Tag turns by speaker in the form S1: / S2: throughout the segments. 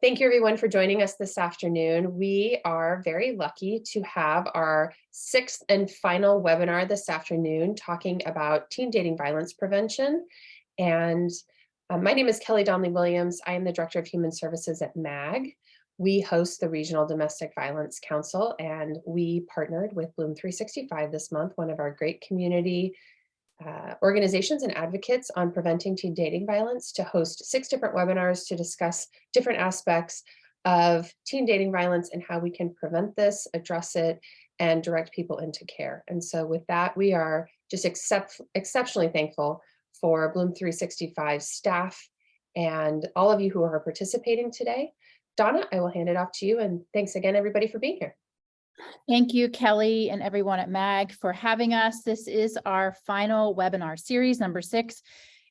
S1: Thank you everyone for joining us this afternoon. We are very lucky to have our sixth and final webinar this afternoon talking about teen dating violence prevention. And my name is Kelly Donnelly Williams. I am the Director of Human Services at MAG. We host the Regional Domestic Violence Council, and we partnered with Bloom 365 this month, one of our great community organizations and advocates on preventing teen dating violence, to host 6 different webinars to discuss different aspects of teen dating violence and how we can prevent this, address it, and direct people into care. And so with that, we are just exceptionally thankful for Bloom 365 staff and all of you who are participating today. Donna, I will hand it off to you, and thanks again, everybody, for being here.
S2: Thank you, Kelly, and everyone at MAG for having us. This is our final webinar series, number 6.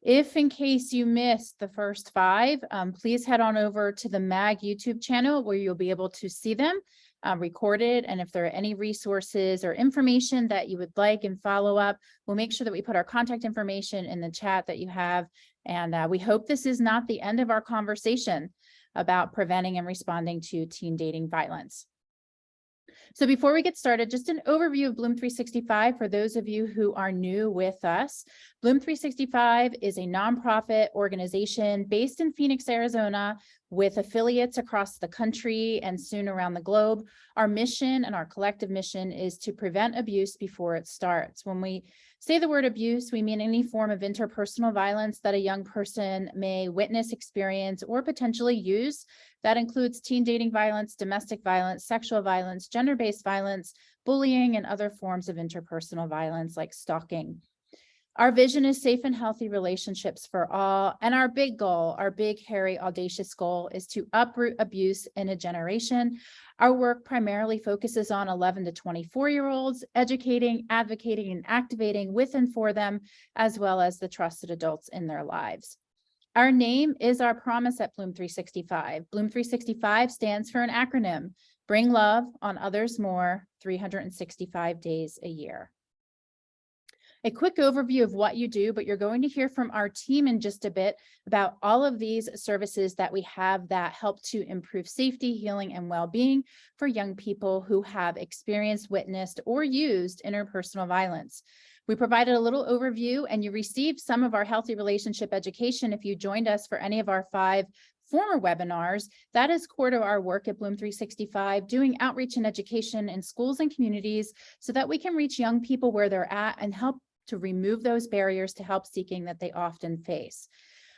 S2: If in case you missed the first 5, please head on over to the MAG YouTube channel where you'll be able to see them recorded. And if there are any resources or information that you would like and follow up, we'll make sure that we put our contact information in the chat that you have. And we hope this is not the end of our conversation about preventing and responding to teen dating violence. So before we get started, just an overview of Bloom 365 for those of you who are new with us. Bloom 365 is a nonprofit organization based in Phoenix, Arizona, with affiliates across the country and soon around the globe. Our mission and our collective mission is to prevent abuse before it starts. When we say the word abuse, we mean any form of interpersonal violence that a young person may witness, experience, or potentially use. That includes teen dating violence, domestic violence, sexual violence, gender-based violence, bullying, and other forms of interpersonal violence like stalking. Our vision is safe and healthy relationships for all. And our big goal, our big, hairy, audacious goal, is to uproot abuse in a generation. Our work primarily focuses on 11 to 24-year-olds, educating, advocating, and activating with and for them, as well as the trusted adults in their lives. Our name is our promise at Bloom 365. Bloom 365 stands for an acronym: Bring Love on Others More, 365 days a year. A quick overview of what you do, but you're going to hear from our team in just a bit about all of these services that we have that help to improve safety, healing, and well-being for young people who have experienced, witnessed, or used interpersonal violence. We provided a little overview, and you received some of our healthy relationship education if you joined us for any of our 5 former webinars. That is core to our work at Bloom 365, doing outreach and education in schools and communities so that we can reach young people where they're at and help to remove those barriers to help seeking that they often face.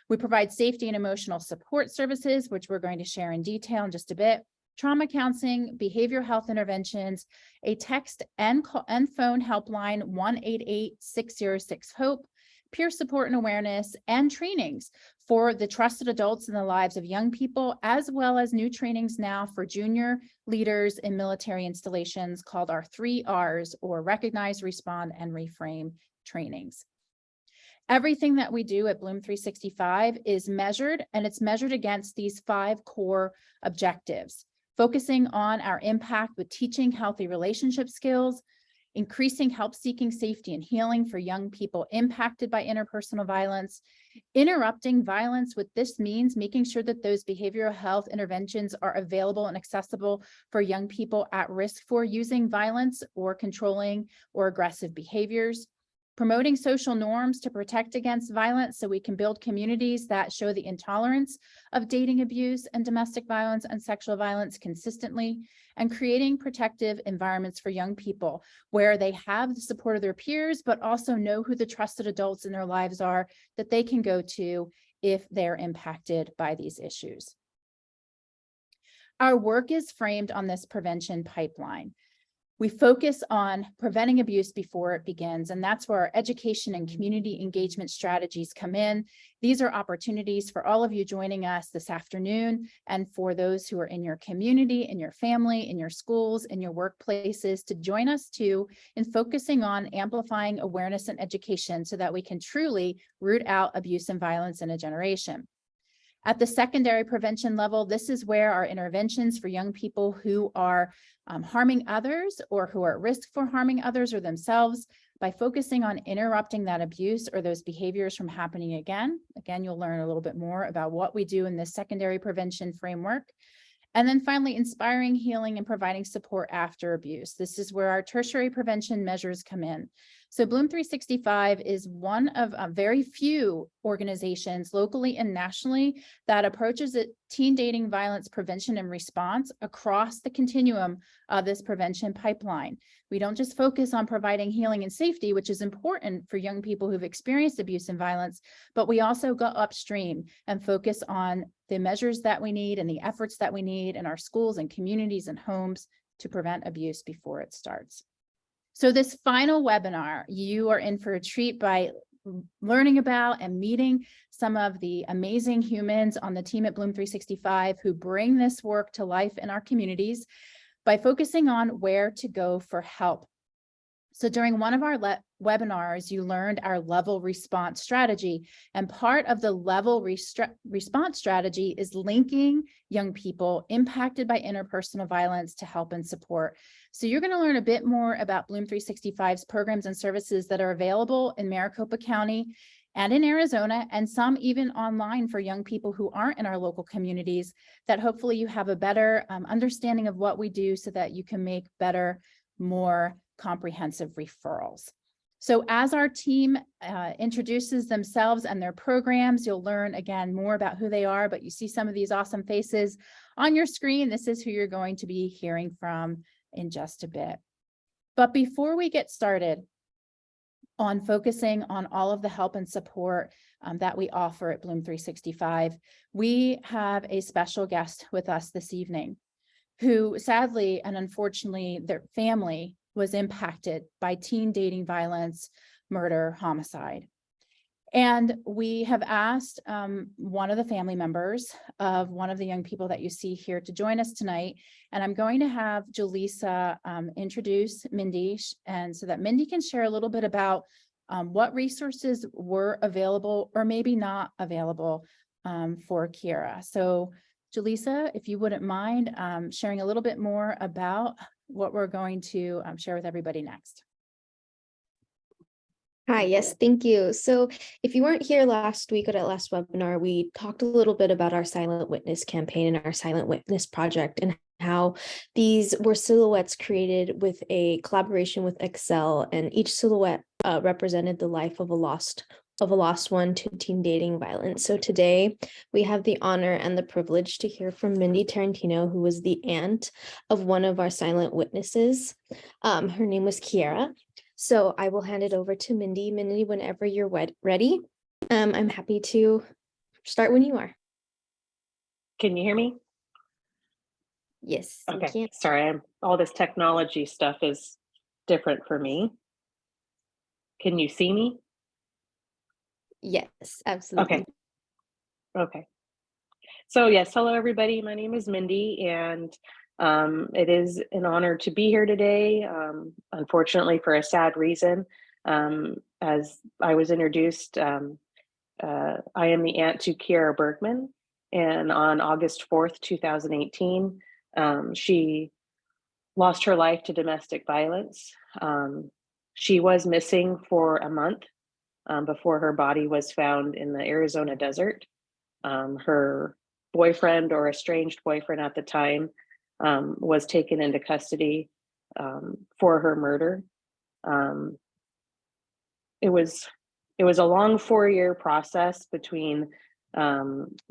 S2: We provide safety and emotional support services, which we're going to share in detail in just a bit, trauma counseling, behavioral health interventions, a text and phone helpline 1-888-606-HOPE, peer support and awareness, and trainings for the trusted adults in the lives of young people, as well as new trainings now for junior leaders in military installations called our 3 Rs, or Recognize, Respond, and Reframe trainings. Everything that we do at Bloom 365 is measured, and it's measured against these 5 core objectives: focusing on our impact with teaching healthy relationship skills, increasing help-seeking safety and healing for young people impacted by interpersonal violence, interrupting violence. What this means, making sure that those behavioral health interventions are available and accessible for young people at risk for using violence or controlling or aggressive behaviors, promoting social norms to protect against violence so we can build communities that show the intolerance of dating abuse and domestic violence and sexual violence consistently, and creating protective environments for young people where they have the support of their peers, but also know who the trusted adults in their lives are that they can go to if they're impacted by these issues. Our work is framed on this prevention pipeline. We focus on preventing abuse before it begins, and that's where our education and community engagement strategies come in. These are opportunities for all of you joining us this afternoon, and for those who are in your community, in your family, in your schools, in your workplaces, to join us too in focusing on amplifying awareness and education so that we can truly root out abuse and violence in a generation. At the secondary prevention level, this is where our interventions for young people who are harming others or who are at risk for harming others or themselves, by focusing on interrupting that abuse or those behaviors from happening again. If Again, you'll learn a little bit more about what we do in this secondary prevention framework. And then finally, inspiring healing and providing support after abuse. This is where our tertiary prevention measures come in. So Bloom 365 is one of very few organizations locally and nationally that approaches it teen dating violence prevention and response across the continuum of this prevention pipeline. We don't just focus on providing healing and safety, which is important for young people who've experienced abuse and violence, but we also go upstream and focus on the measures that we need and the efforts that we need in our schools and communities and homes to prevent abuse before it starts. So this final webinar, you are in for a treat by learning about and meeting some of the amazing humans on the team at Bloom 365 who bring this work to life in our communities by focusing on where to go for help. So during one of our webinars, you learned our level response strategy, and part of the level response strategy is linking young people impacted by interpersonal violence to help and support. So you're going to learn a bit more about Bloom 365's programs and services that are available in Maricopa County and in Arizona, and some even online for young people who aren't in our local communities, that hopefully you have a better understanding of what we do so that you can make better, more comprehensive referrals. So as our team introduces themselves and their programs, you'll learn again more about who they are, but you see some of these awesome faces on your screen. This is who you're going to be hearing from in just a bit. But before we get started on focusing on all of the help and support that we offer at Bloom 365, we have a special guest with us this evening who sadly and unfortunately their family was impacted by teen dating violence, murder, homicide. And we have asked one of the family members of one of the young people that you see here to join us tonight. And I'm going to have Jaleesa introduce Mindy, and so that Mindy can share a little bit about what resources were available or maybe not available for Kiera. So Jaleesa, if you wouldn't mind sharing a little bit more about what we're going to share with everybody next.
S3: Hi, yes, thank you. So if you weren't here last week or that last webinar, we talked a little bit about our Silent Witness campaign and our Silent Witness project and how these were silhouettes created with a collaboration with Excel, and each silhouette represented the life of a lost one to teen dating violence. So today we have the honor and the privilege to hear from Mindy Tarantino, who was the aunt of one of our silent witnesses. Her name was Kiera. So I will hand it over to Mindy. Mindy, whenever you're ready, I'm happy to start when you are.
S4: Can you hear me?
S3: Yes.
S4: Okay, sorry, all this technology stuff is different for me. Can you see me?
S3: Yes, absolutely.
S4: Okay. So yes, hello everybody. My name is Mindy, and it is an honor to be here today. Unfortunately, for a sad reason, as I was introduced, I am the aunt to Kiera Bergman, and on August 4th, 2018, she lost her life to domestic violence. She was missing for a month before her body was found in the Arizona desert. Her boyfriend, or estranged boyfriend at the time, was taken into custody for her murder. It was a long 4-year process between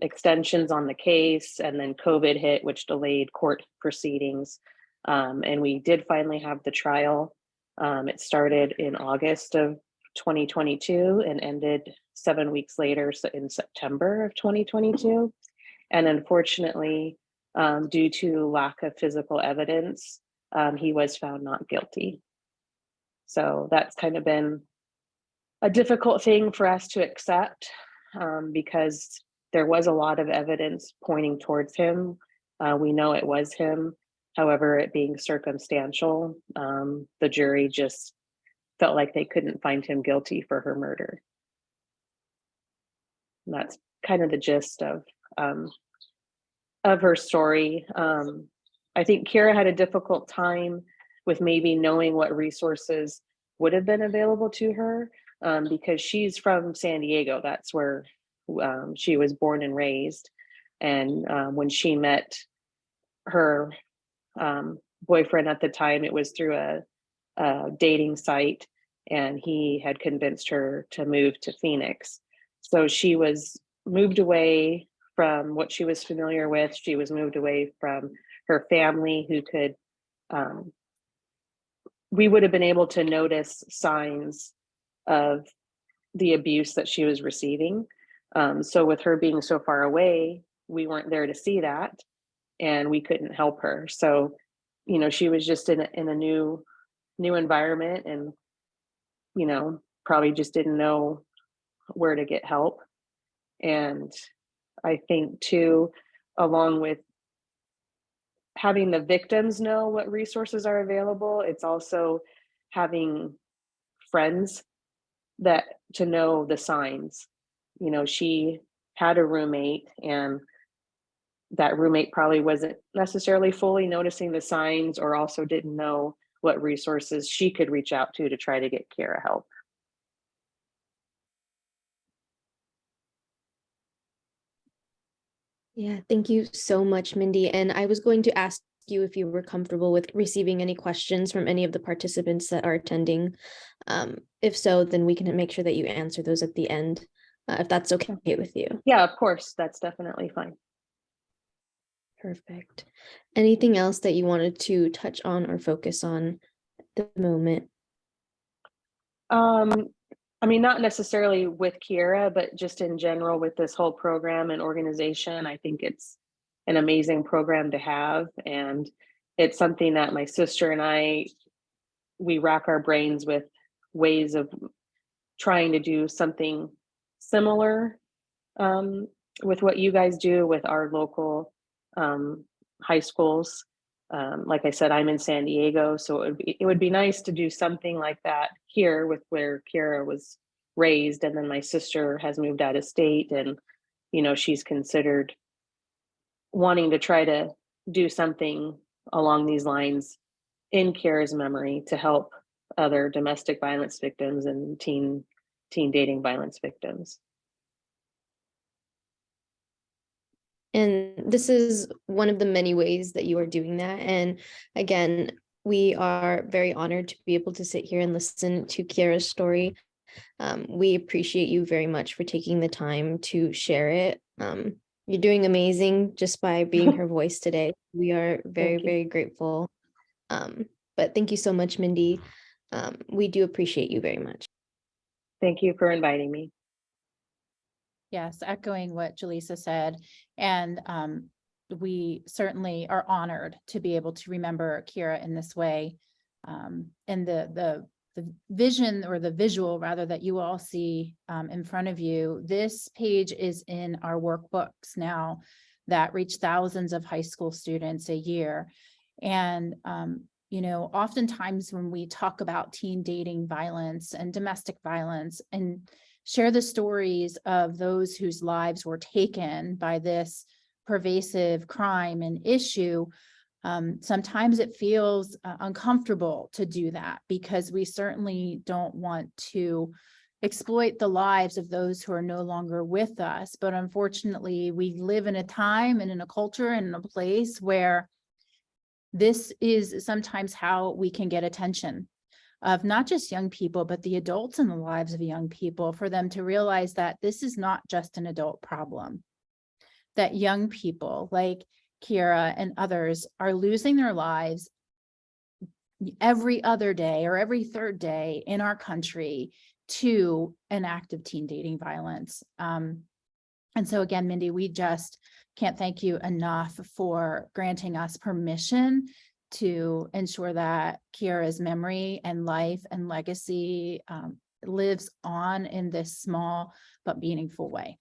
S4: extensions on the case, and then COVID hit, which delayed court proceedings. And we did finally have the trial. It started in August of 2022 and ended 7 weeks later, so in September of 2022. And unfortunately, due to lack of physical evidence, he was found not guilty. So that's kind of been a difficult thing for us to accept, because there was a lot of evidence pointing towards him. We know it was him. However, it being circumstantial, the jury just felt like they couldn't find him guilty for her murder. And that's kind of the gist of her story. I think Kiera had a difficult time with maybe knowing what resources would have been available to her, because she's from San Diego. That's where she was born and raised. And when she met her boyfriend at the time, it was through a dating site, and he had convinced her to move to Phoenix. So she was moved away from what she was familiar with. She was moved away from her family, who could, we would have been able to notice signs of the abuse that she was receiving. So with her being so far away, we weren't there to see that, and we couldn't help her. So, you know, she was just in a new environment, and, you know, probably just didn't know where to get help. And I think too, along with having the victims know what resources are available, it's also having friends that to know the signs. You know, she had a roommate, and that roommate probably wasn't necessarily fully noticing the signs, or also didn't know what resources she could reach out to try to get Kiera help.
S3: Yeah, thank you so much, Mindy. And I was going to ask you if you were comfortable with receiving any questions from any of the participants that are attending. If so, then we can make sure that you answer those at the end, if that's okay with you.
S4: Yeah, of course, that's definitely fine.
S3: Perfect. Anything else that you wanted to touch on or focus on at the moment?
S4: I mean, not necessarily with Kiera, but just in general with this whole program and organization. I think it's an amazing program to have. And it's something that my sister and I, we rack our brains with ways of trying to do something similar, with what you guys do with our local high schools. Like I said, I'm in San Diego, so it would be nice to do something like that here with where Kiera was raised, and then my sister has moved out of state, and, you know, she's considered wanting to try to do something along these lines in Kiera's memory to help other domestic violence victims and teen dating violence victims.
S3: And this is one of the many ways that you are doing that. And again, we are very honored to be able to sit here and listen to Kiera's story. We appreciate you very much for taking the time to share it. You're doing amazing just by being her voice today. We are very, very grateful. But thank you so much, Mindy. We do appreciate you very much.
S4: Thank you for inviting me.
S2: Yes, echoing what Jaleesa said. And we certainly are honored to be able to remember Kiera in this way. And the vision, or the visual rather, that you all see in front of you, this page is in our workbooks now that reach thousands of high school students a year. And you know, oftentimes when we talk about teen dating violence and domestic violence and share the stories of those whose lives were taken by this pervasive crime and issue, sometimes it feels uncomfortable to do that, because we certainly don't want to exploit the lives of those who are no longer with us. But unfortunately, we live in a time and in a culture and in a place where this is sometimes how we can get attention of not just young people, but the adults in the lives of young people, for them to realize that this is not just an adult problem, that young people like Kiera and others are losing their lives every other day or every third day in our country to an act of teen dating violence. And so again, Mindy, we just can't thank you enough for granting us permission to ensure that Kiera's memory and life and legacy lives on in this small but meaningful way.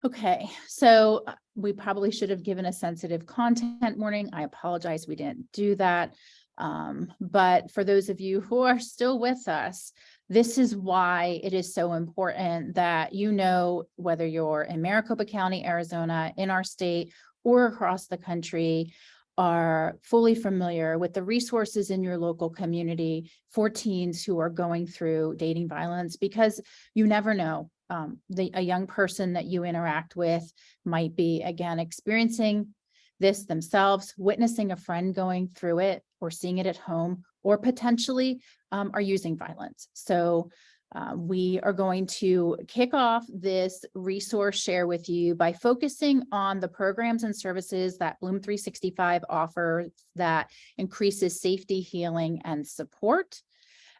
S2: Okay, so we probably should have given a sensitive content warning. I apologize, we didn't do that. But for those of you who are still with us, this is why it is so important that you know, whether you're in Maricopa County, Arizona, in our state, or across the country, are fully familiar with the resources in your local community for teens who are going through dating violence, because you never know. A young person that you interact with might be, again, experiencing this themselves, witnessing a friend going through it, or seeing it at home, or potentially are using violence. So we are going to kick off this resource share with you by focusing on the programs and services that Bloom 365 offers that increases safety, healing, and support,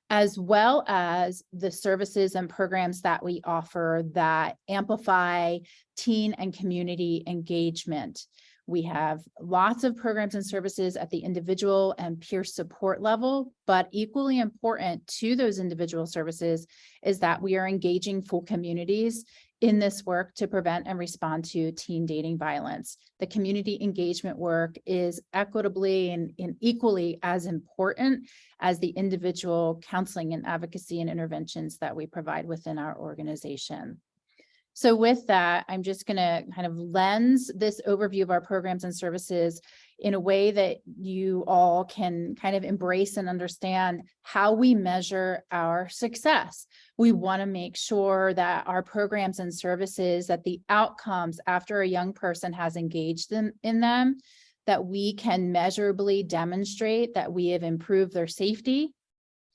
S2: as well as the services and programs that we offer that amplify teen and community engagement. We have lots of programs and services at the individual and peer support level, but equally important to those individual services is that we are engaging full communities in this work to prevent and respond to teen dating violence. The community engagement work is equitably and equally as important as the individual counseling and advocacy and interventions that we provide within our organization. So with that, I'm just going to kind of lens this overview of our programs and services in a way that you all can kind of embrace and understand how we measure our success. We want to make sure that our programs and services, that the outcomes after a young person has engaged in them, that we can measurably demonstrate that we have improved their safety,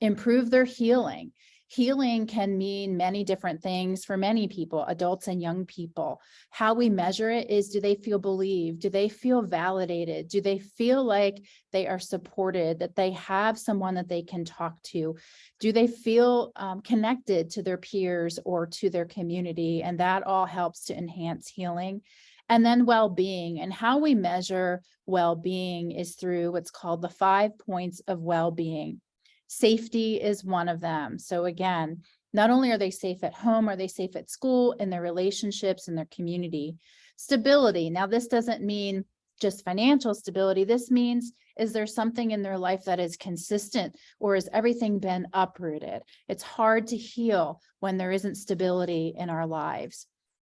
S2: improved their healing. Healing can mean many different things for many people, adults and young people. How we measure it is, do they feel believed? Do they feel validated? Do they feel like they are supported, that they have someone that they can talk to? Do they feel connected to their peers or to their community? And that all helps to enhance healing. And then well-being, and how we measure well-being is through what's called the 5 points of well-being. Safety is one of them. So again, not only are they safe at home, are they safe at school, in their relationships, in their community. Stability. Now, this doesn't mean just financial stability. This means, is there something in their life that is consistent, or has everything been uprooted? It's hard to heal when there isn't stability in our lives.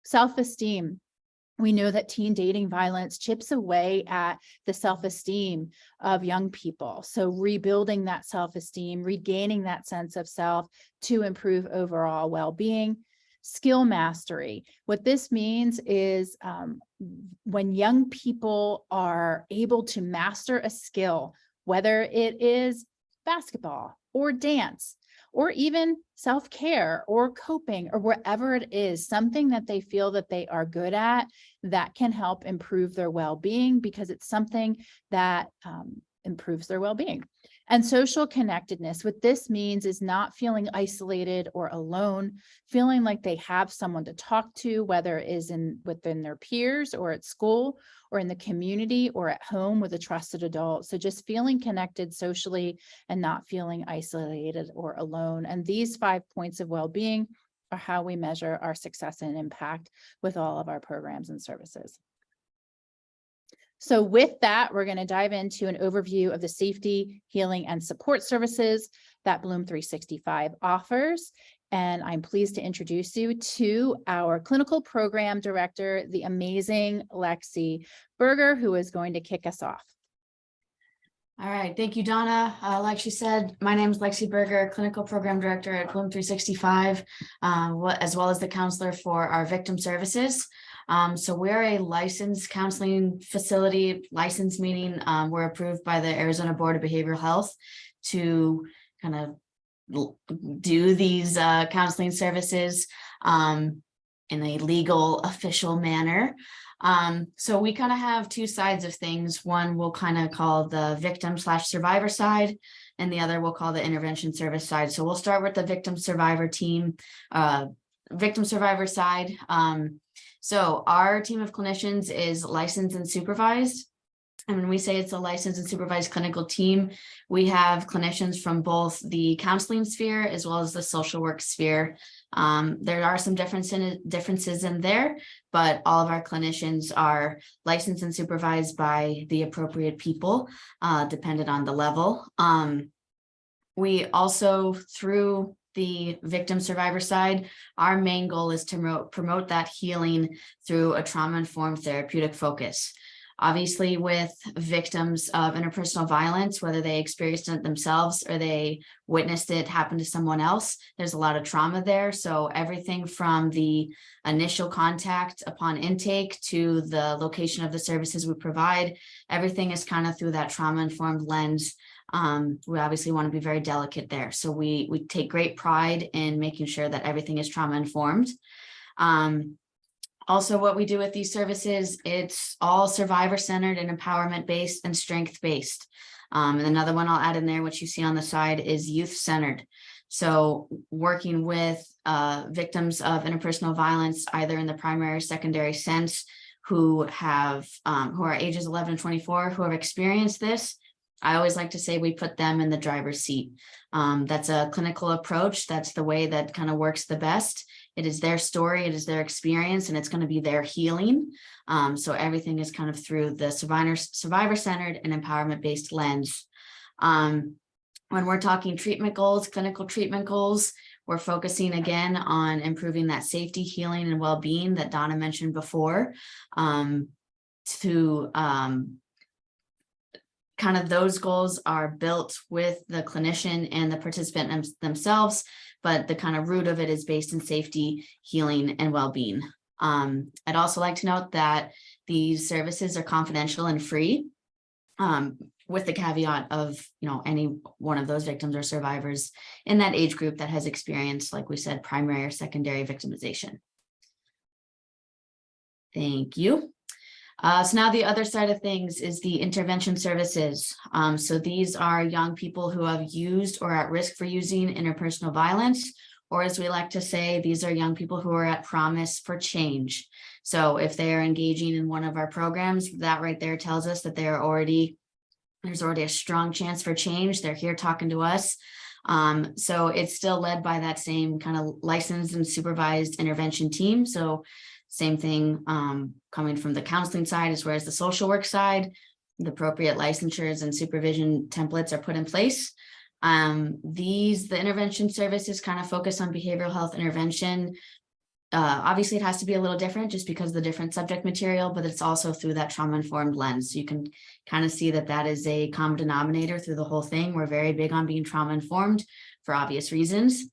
S2: Self-esteem. We know that teen dating violence chips away at the self-esteem of young people. So rebuilding that self-esteem, regaining that sense of self to improve overall well-being. Skill mastery. What this means is when young people are able to master a skill, whether it is basketball or dance, or even self-care or coping, or wherever it is, something that they feel that they are good at, that can help improve their well-being, because it's something that improves their well-being. And social connectedness. What this means is not feeling isolated or alone, feeling like they have someone to talk to, whether it is within their peers or at school or in the community or at home with a trusted adult. So just feeling connected socially and not feeling isolated or alone. And these 5 points of well-being are how we measure our success and impact with all of our programs and services. So with that, we're going to dive into an overview of the safety, healing, and support services that Bloom 365 offers. And I'm pleased to introduce you to our clinical program director, the amazing Lexi Berger, who is going to kick us off.
S5: All right, thank you, Donna. Like she said, my name is Lexi Berger, clinical program director at Bloom 365, as well as the counselor for our victim services. So we're a licensed counseling facility, licensed meaning we're approved by the Arizona Board of Behavioral Health to kind of do these counseling services in a legal, official manner. So we kind of have two sides of things. One we'll kind of call the victim/survivor side, and the other we'll call the intervention service side. So we'll start with the victim-survivor team, victim-survivor side. So our team of clinicians is licensed and supervised. And when we say it's a licensed and supervised clinical team, we have clinicians from both the counseling sphere as well as the social work sphere. There are some differences in there, but all of our clinicians are licensed and supervised by the appropriate people, dependent on the level. We also, through the victim survivor side, our main goal is to promote that healing through a trauma-informed therapeutic focus. Obviously, with victims of interpersonal violence, whether they experienced it themselves or they witnessed it happen to someone else, there's a lot of trauma there. So everything from the initial contact upon intake to the location of the services we provide, everything is kind of through that trauma-informed lens. We obviously want to be very delicate there. So we take great pride in making sure that everything is trauma-informed. Also, what we do with these services, it's all survivor-centered and empowerment-based and strength-based. And another one I'll add in there, which you see on the side, is youth-centered. So working with victims of interpersonal violence, either in the primary or secondary sense, who are ages 11 and 24, who have experienced this. I always like to say we put them in the driver's seat. That's a clinical approach. That's the way that kind of works the best. It is their story, it is their experience, and it's going to be their healing. So everything is kind of through the survivor-centered and empowerment-based lens. When we're talking treatment goals, clinical treatment goals, we're focusing again on improving that safety, healing, and well-being that Donna mentioned before. Kind of those goals are built with the clinician and the participant themselves, but the kind of root of it is based in safety, healing, and well-being. I'd also like to note that these services are confidential and free, with the caveat of, any one of those victims or survivors in that age group that has experienced, like we said, primary or secondary victimization. Thank you. So now the other side of things is the intervention services. So these are young people who have used or at risk for using interpersonal violence, or as we like to say, these are young people who are at promise for change. So if they are engaging in one of our programs, that right there tells us that there's already a strong chance for change. They're here talking to us. So it's still led by that same kind of licensed and supervised intervention team. So same thing coming from the counseling side as well as the social work side. The appropriate licensures and supervision templates are put in place. The intervention services kind of focus on behavioral health intervention. Obviously, it has to be a little different just because of the different subject material, but it's also through that trauma-informed lens. So you can kind of see that is a common denominator through the whole thing. We're very big on being trauma-informed for obvious reasons.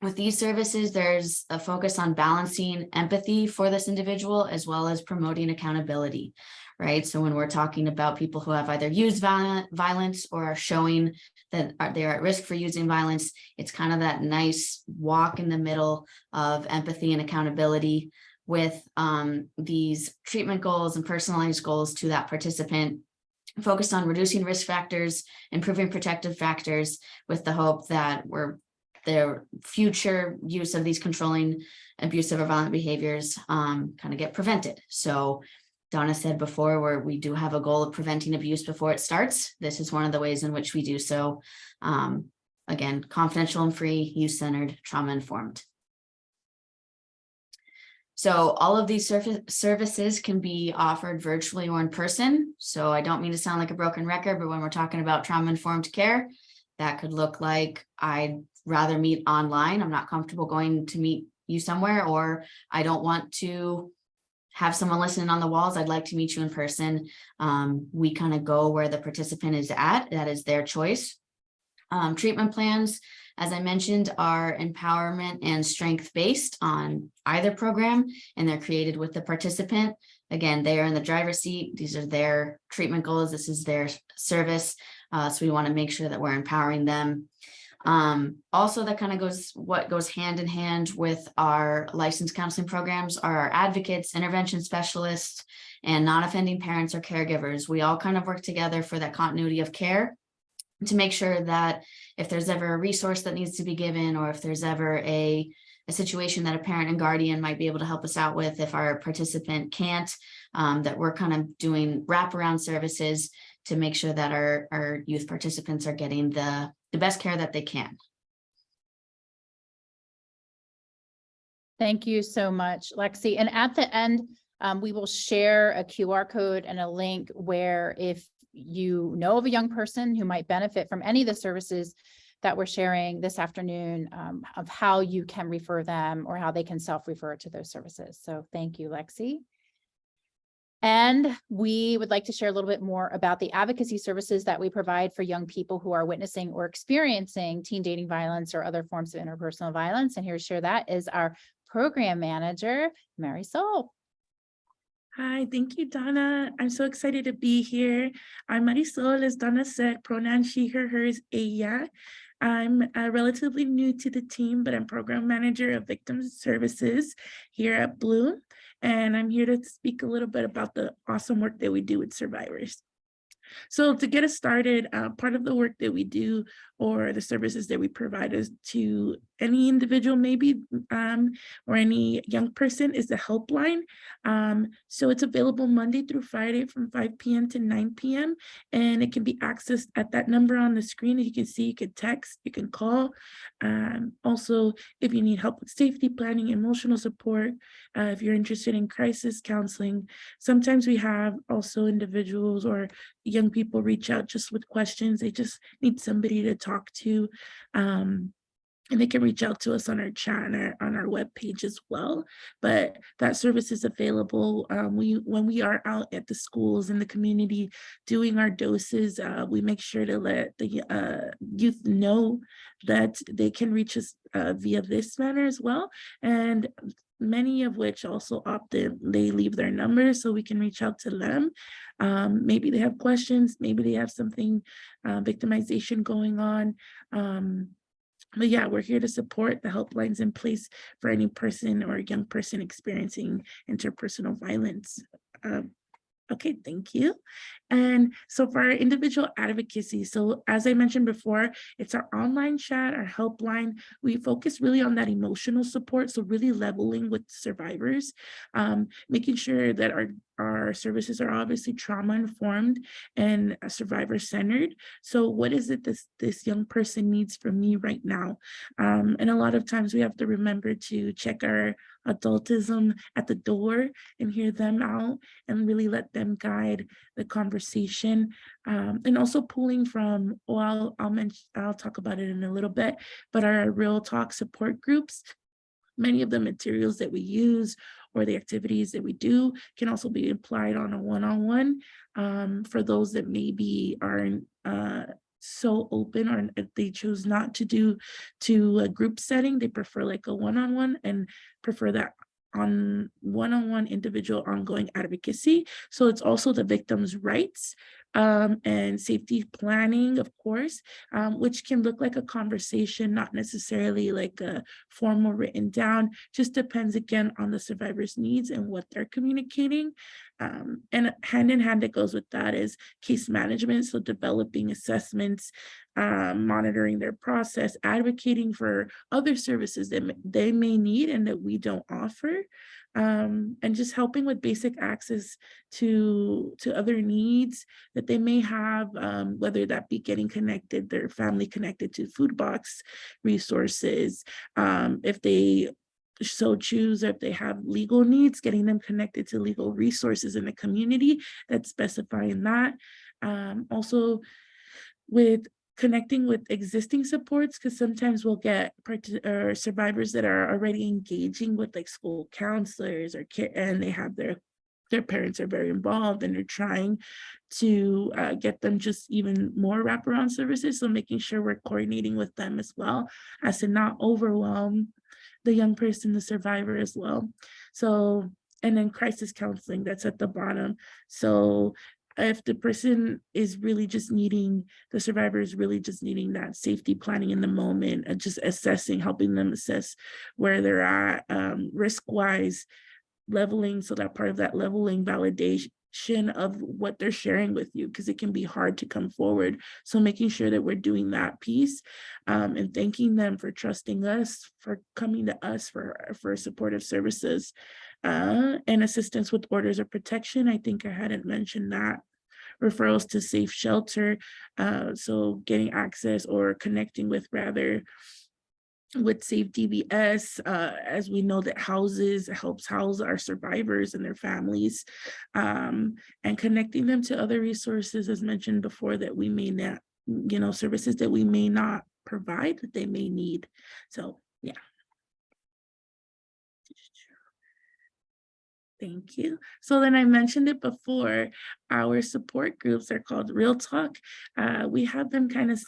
S5: With these services, there's a focus on balancing empathy for this individual as well as promoting accountability, right? So when we're talking about people who have either used violence or are showing that they're at risk for using violence, it's kind of that nice walk in the middle of empathy and accountability with these treatment goals and personalized goals to that participant, focused on reducing risk factors, improving protective factors, with the hope that their future use of these controlling, abusive, or violent behaviors kind of get prevented. So Donna said before, we do have a goal of preventing abuse before it starts. This is one of the ways in which we do so. Again, confidential and free, youth-centered, trauma-informed. So all of these services can be offered virtually or in person. So I don't mean to sound like a broken record, but when we're talking about trauma-informed care, that could look like I'd rather meet online. I'm not comfortable going to meet you somewhere, or I don't want to have someone listening on the walls. I'd like to meet you in person. We kind of go where the participant is at. That is their choice. Treatment plans, as I mentioned, are empowerment and strength-based on either program, and they're created with the participant. Again, they are in the driver's seat. These are their treatment goals. This is their service. So we want to make sure that we're empowering them. Also, that kind of what goes hand in hand with our licensed counseling programs are our advocates, intervention specialists, and non-offending parents or caregivers. We all kind of work together for that continuity of care to make sure that if there's ever a resource that needs to be given, or if there's ever a situation that a parent and guardian might be able to help us out with, if our participant can't, that we're kind of doing wraparound services to make sure that our youth participants are getting the best care that they can.
S2: Thank you so much, Lexi. And at the end, we will share a QR code and a link where if you know of a young person who might benefit from any of the services that we're sharing this afternoon, of how you can refer them or how they can self-refer to those services. So thank you, Lexi. And we would like to share a little bit more about the advocacy services that we provide for young people who are witnessing or experiencing teen dating violence or other forms of interpersonal violence. And here to share that is our program manager, Mary Sol.
S6: Hi, thank you, Donna. I'm so excited to be here. I'm Marisol, as Donna said, pronoun she, her, hers, ella. I'm relatively new to the team, but I'm program manager of victim services here at Bloom. And I'm here to speak a little bit about the awesome work that we do with survivors. So to get us started, part of the work that we do or the services that we provide is to any individual maybe or any young person is the helpline. So it's available Monday through Friday from 5 p.m. to 9 p.m. and it can be accessed at that number on the screen. As you can see, you can text, you can call. Also, if you need help with safety planning, emotional support, if you're interested in crisis counseling, sometimes we have also individuals or young people reach out just with questions. They just need somebody to talk to. And they can reach out to us on our chat and on our webpage as well. But that service is available. When we are out at the schools in the community doing our doses, we make sure to let the youth know that they can reach us via this manner as well. And many of which also opt in, they leave their numbers so we can reach out to them. Maybe they have questions, maybe they have something, victimization going on. But yeah, we're here to support the helplines in place for any person or young person experiencing interpersonal violence. Okay, thank you. And so for our individual advocacy, so as I mentioned before, it's our online chat, our helpline. We focus really on that emotional support. So really leveling with survivors, making sure that our services are obviously trauma informed and survivor centered. So what is it this young person needs from me right now? And a lot of times we have to remember to check our adultism at the door and hear them out and really let them guide the conversation. And also pulling from, I'll talk about it in a little bit, but our Real Talk support groups. Many of the materials that we use or the activities that we do can also be applied on a one-on-one for those that maybe aren't so open, or if they choose not to do to a group setting, they prefer like a one-on-one and prefer that on one-on-one individual ongoing advocacy. So it's also the victim's rights and safety planning, of course, which can look like a conversation, not necessarily like a formal written down, just depends again on the survivor's needs and what they're communicating. And hand in hand, it goes with that is case management. So developing assessments, monitoring their process, advocating for other services that they may need and that we don't offer, and just helping with basic access to other needs that they may have, whether that be getting connected, their family connected to food box resources, if they so choose, or if they have legal needs, getting them connected to legal resources in the community that specify in that. Also with connecting with existing supports, because sometimes we'll get survivors that are already engaging with like school counselors or and they have their parents are very involved and they're trying to get them just even more wraparound services. So making sure we're coordinating with them as well as to not overwhelm the young person, the survivor as well. So, and then crisis counseling, that's at the bottom. So if the person is really just needing, the survivor is really just needing that safety planning in the moment and just assessing, helping them assess where they're at risk-wise, leveling, so that part of that leveling validation of what they're sharing with you, because it can be hard to come forward. So making sure that we're doing that piece, and thanking them for trusting us, for coming to us for supportive services, and assistance with orders of protection. I think I hadn't mentioned that. Referrals to safe shelter, so getting access or connecting with rather with Safe DBS, as we know that helps house our survivors and their families, and connecting them to other resources, as mentioned before, that we may not, services that we may not provide that they may need. So yeah. Thank you. So then I mentioned it before, our support groups are called Real Talk. We have them kind of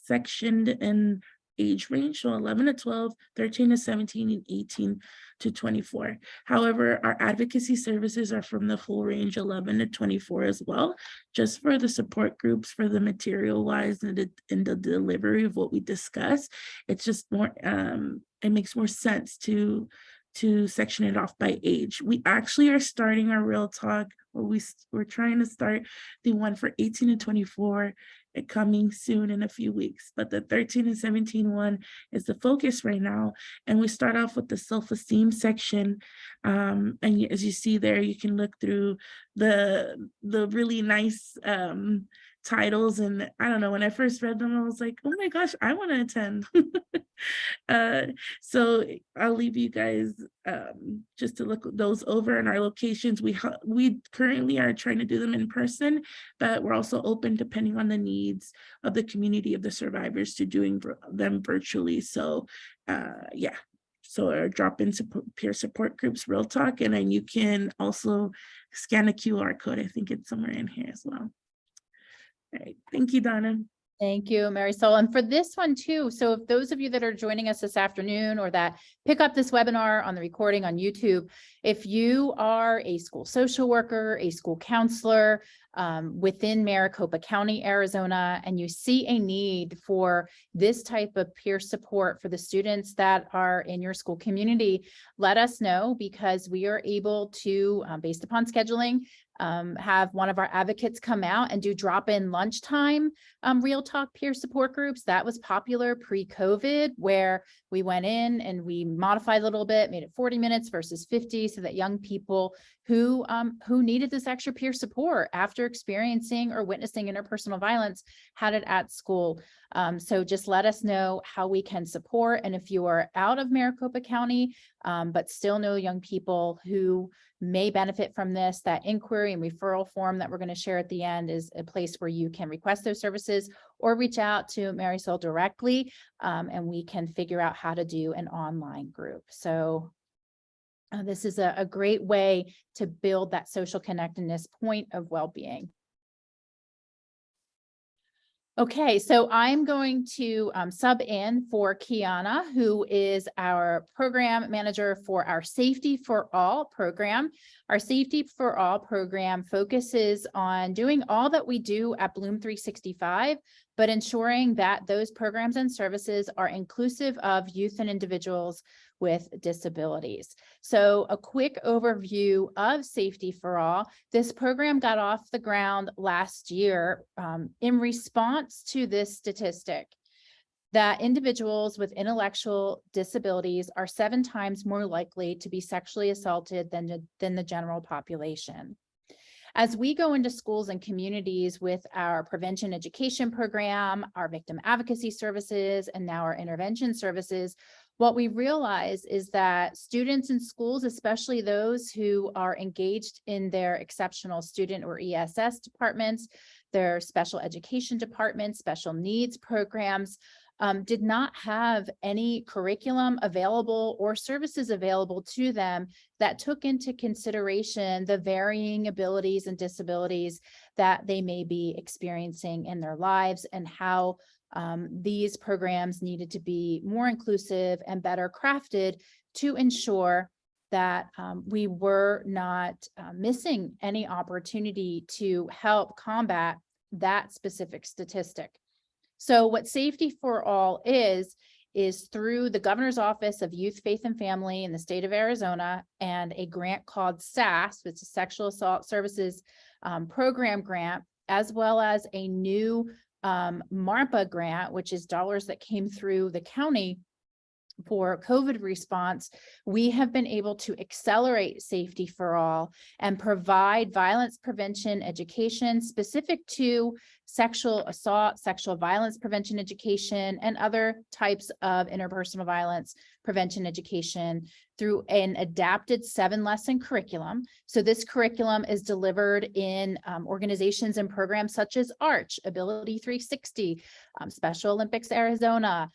S6: sectioned in age range, so 11 to 12, 13 to 17, and 18 to 24. However, our advocacy services are from the full range, 11 to 24 as well, just for the support groups, for the material wise and the delivery of what we discuss. It's just more, it makes more sense to section it off by age. We actually are starting our Real Talk, or we're trying to start the one for 18 to 24 coming soon in a few weeks, but the 13 and 17 one is the focus right now. And we start off with the self-esteem section. And as you see there, you can look through the really nice titles. And I don't know, when I first read them, I was like, oh my gosh, I want to attend. So I'll leave you guys just to look those over in our locations. We currently are trying to do them in person, but we're also open, depending on the needs of the community of the survivors, to doing them virtually. So yeah, so our drop-in peer support groups, Real Talk, and then you can also scan a QR code. I think it's somewhere in here as well. All right, thank you, Donna.
S2: Thank you, Marisol. And for this one too, so if those of you that are joining us this afternoon or that pick up this webinar on the recording on YouTube, if you are a school social worker, a school counselor within Maricopa County, Arizona, and you see a need for this type of peer support for the students that are in your school community, let us know, because we are able to, based upon scheduling, have one of our advocates come out and do drop-in lunchtime Real Talk peer support groups. That was popular pre-COVID, where we went in and we modified a little bit, made it 40 minutes versus 50, so that young people who needed this extra peer support after experiencing or witnessing interpersonal violence had it at school. So just let us know how we can support. And if you are out of Maricopa County, but still know young people who may benefit from this, that inquiry and referral form that we're going to share at the end is a place where you can request those services or reach out to Marisol directly, and we can figure out how to do an online group. So this is a great way to build that social connectedness point of well-being. Okay, so I'm going to sub in for Kiana, who is our program manager for our Safety for All program. Our Safety for All program focuses on doing all that we do at Bloom 365, but ensuring that those programs and services are inclusive of youth and individuals with disabilities. So a quick overview of Safety for All. This program got off the ground last year in response to this statistic that individuals with intellectual disabilities are 7 times more likely to be sexually assaulted than the general population. As we go into schools and communities with our prevention education program, our victim advocacy services, and now our intervention services, what we realize is that students in schools, especially those who are engaged in their exceptional student or ESS departments, their special education departments, special needs programs, did not have any curriculum available or services available to them that took into consideration the varying abilities and disabilities that they may be experiencing in their lives, and how these programs needed to be more inclusive and better crafted to ensure that we were not missing any opportunity to help combat that specific statistic. So what Safety for All is through the Governor's Office of Youth, Faith, and Family in the state of Arizona, and a grant called SAS, which is Sexual Assault Services Program Grant, as well as a new MARPA grant, which is dollars that came through the county for COVID response. We have been able to accelerate Safety for All and provide violence prevention education specific to sexual assault, sexual violence prevention education, and other types of interpersonal violence prevention education through an adapted 7-lesson curriculum. So this curriculum is delivered in organizations and programs such as ARCH, Ability 360, Special Olympics Arizona,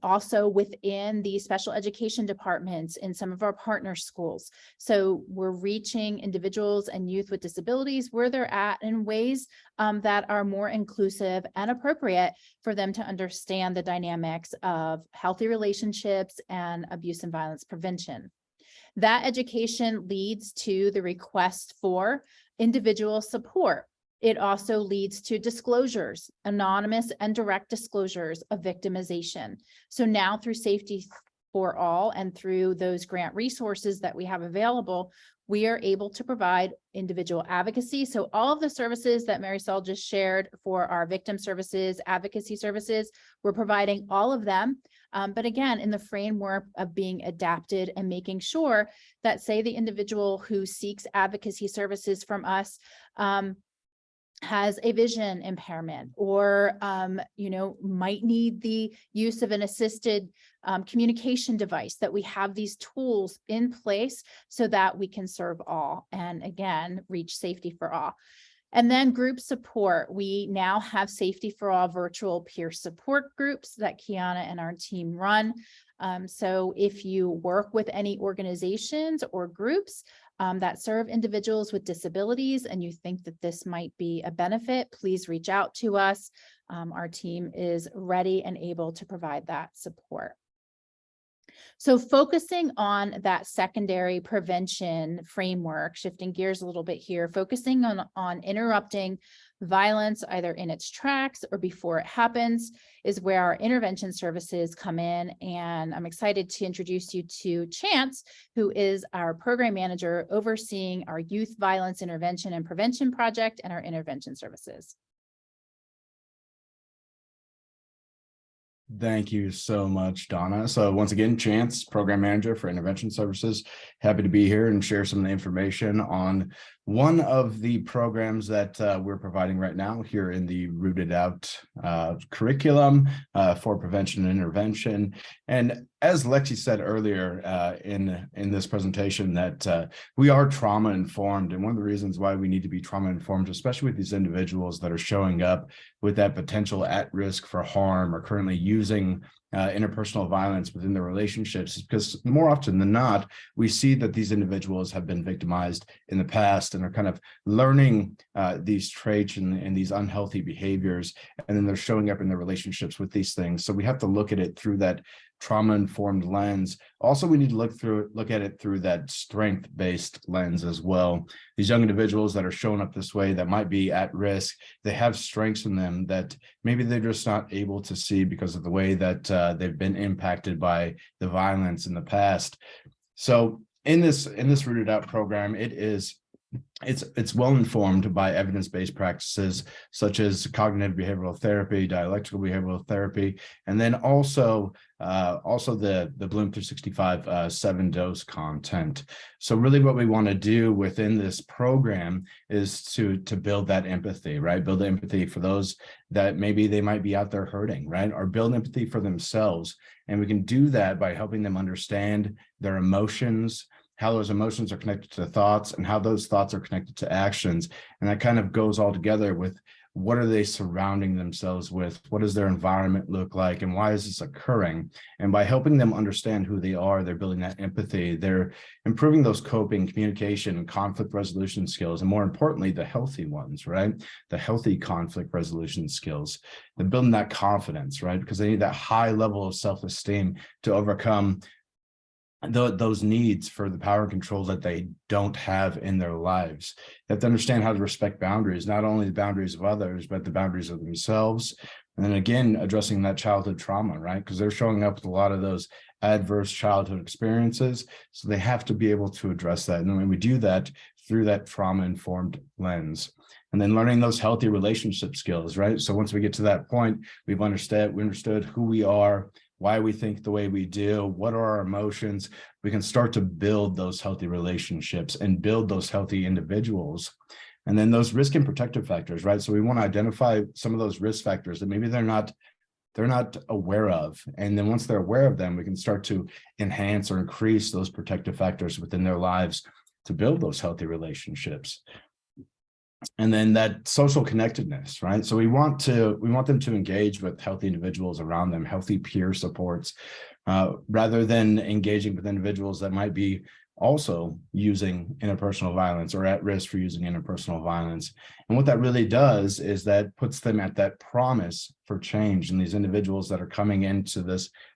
S2: Also within the special education departments in some of our partner schools. So we're reaching individuals and youth with disabilities where they're at in ways that are more inclusive and appropriate for them to understand the dynamics of healthy relationships and abuse and violence prevention. That education leads to the request for individual support. It also leads to disclosures, anonymous and direct disclosures of victimization. So now through Safety for All and through those grant resources that we have available, we are able to provide individual advocacy. So all of the services that Marisol just shared for our victim services, advocacy services, we're providing all of them. But again, in the framework of being adapted and making sure that, say, the individual who seeks advocacy services from us has a vision impairment or, might need the use of an assisted communication device, that we have these tools in place so that we can serve all and, again, reach safety for all. And then group support. We now have Safety for All virtual peer support groups that Kiana and our team run. So if you work with any organizations or groups that serve individuals with disabilities and you think that this might be a benefit, please reach out to us. Our team is ready and able to provide that support. So focusing on that secondary prevention framework, shifting gears a little bit here, focusing on interrupting violence either in its tracks or before it happens is where our intervention services come in. And I'm excited to introduce you to Chance, who is our program manager overseeing our youth violence intervention and prevention project and our intervention services.
S7: Thank you so much, Donna. So once again, Chance, Program Manager for Intervention Services. Happy to be here and share some of the information on one of the programs that we're providing right now here in the Rooted Out curriculum for prevention and intervention. And as Lexi said earlier in this presentation, that we are trauma informed. And one of the reasons why we need to be trauma informed, especially with these individuals that are showing up with that potential at risk for harm or currently using interpersonal violence within their relationships, is because more often than not, we see that these individuals have been victimized in the past and are kind of learning these traits and these unhealthy behaviors, and then they're showing up in their relationships with these things. So we have to look at it through that trauma-informed lens. Also, we need to look at it through that strength-based lens as well. These young individuals that are showing up this way that might be at risk, they have strengths in them that maybe they're just not able to see because of the way that they've been impacted by the violence in the past. So in this Rooted Out program, it's well informed by evidence-based practices such as cognitive behavioral therapy, dialectical behavioral therapy, and then also the Bloom 365 7-dose content. So really what we want to do within this program is to build that empathy, right? Build empathy for those that maybe they might be out there hurting, right? Or build empathy for themselves. And we can do that by helping them understand their emotions, how those emotions are connected to thoughts, and how those thoughts are connected to actions. And that kind of goes all together with what are they surrounding themselves with? What does their environment look like? And why is this occurring? And by helping them understand who they are, they're building that empathy. They're improving those coping, communication, conflict resolution skills, and more importantly, the healthy ones, right? The healthy conflict resolution skills. They're building that confidence, right? Because they need that high level of self-esteem to overcome those needs for the power and control that they don't have in their lives. They have to understand how to respect boundaries, not only the boundaries of others, but the boundaries of themselves. And then again, addressing that childhood trauma, right? Because they're showing up with a lot of those adverse childhood experiences. So they have to be able to address that. And then when we do that through that trauma-informed lens, and then learning those healthy relationship skills, right? So once we get to that point, we understood who we are, why we think the way we do, what are our emotions. We can start to build those healthy relationships and build those healthy individuals. And then those risk and protective factors, right? So we want to identify some of those risk factors that maybe they're not aware of. And then once they're aware of them, we can start to enhance or increase those protective factors within their lives to build those healthy relationships. And then that social connectedness, right? So we want them to engage with healthy individuals around them, healthy peer supports, rather than engaging with individuals that might be also using interpersonal violence or at risk for using interpersonal violence. And what that really does is that puts them at that promise for change. And these individuals that are coming into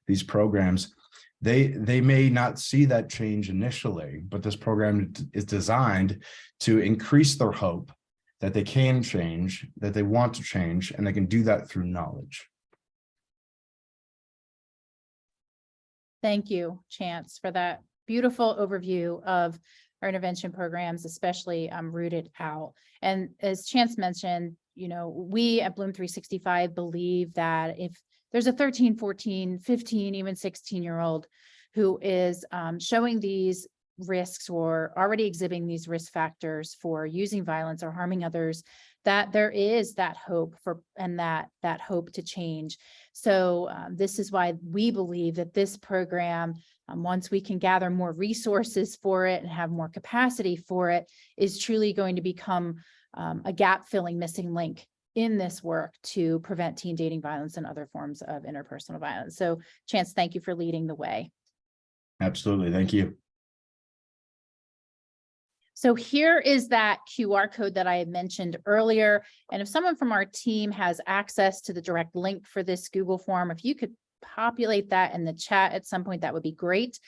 S7: these programs, they may not see that change initially, but this program is designed to increase their hope that they can change, that they want to change, and they can do that through knowledge.
S2: Thank you, Chance, for that beautiful overview of our intervention programs, especially Rooted Out. And as Chance mentioned, we at Bloom 365 believe that if there's a 13, 14, 15, even 16-year-old who is showing these risks or already exhibiting these risk factors for using violence or harming others, that there is that hope and that hope to change. So this is why we believe that this program, once we can gather more resources for it and have more capacity for it, is truly going to become a gap-filling missing link in this work to prevent teen dating violence and other forms of interpersonal violence. So Chance, thank you for leading the way.
S7: Absolutely, thank you.
S2: So here is that QR code that I had mentioned earlier. And if someone from our team has access to the direct link for this Google form, if you could populate that in the chat at some point, that would be great.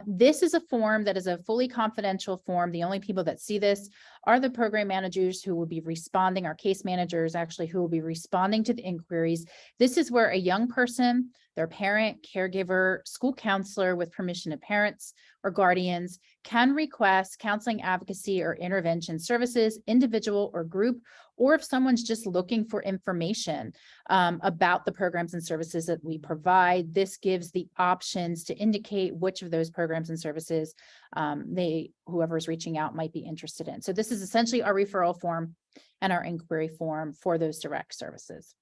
S2: This is a form that is a fully confidential form. The only people that see this are the program managers who will be responding, our case managers actually, who will be responding to the inquiries. This is where a young person, their parent, caregiver, school counselor with permission of parents or guardians can request counseling, advocacy, or intervention services, individual or group, or if someone's just looking for information about the programs and services that we provide. This gives the options to indicate which of those programs and services whoever's reaching out might be interested in. So this is essentially our referral form and our inquiry form for those direct services.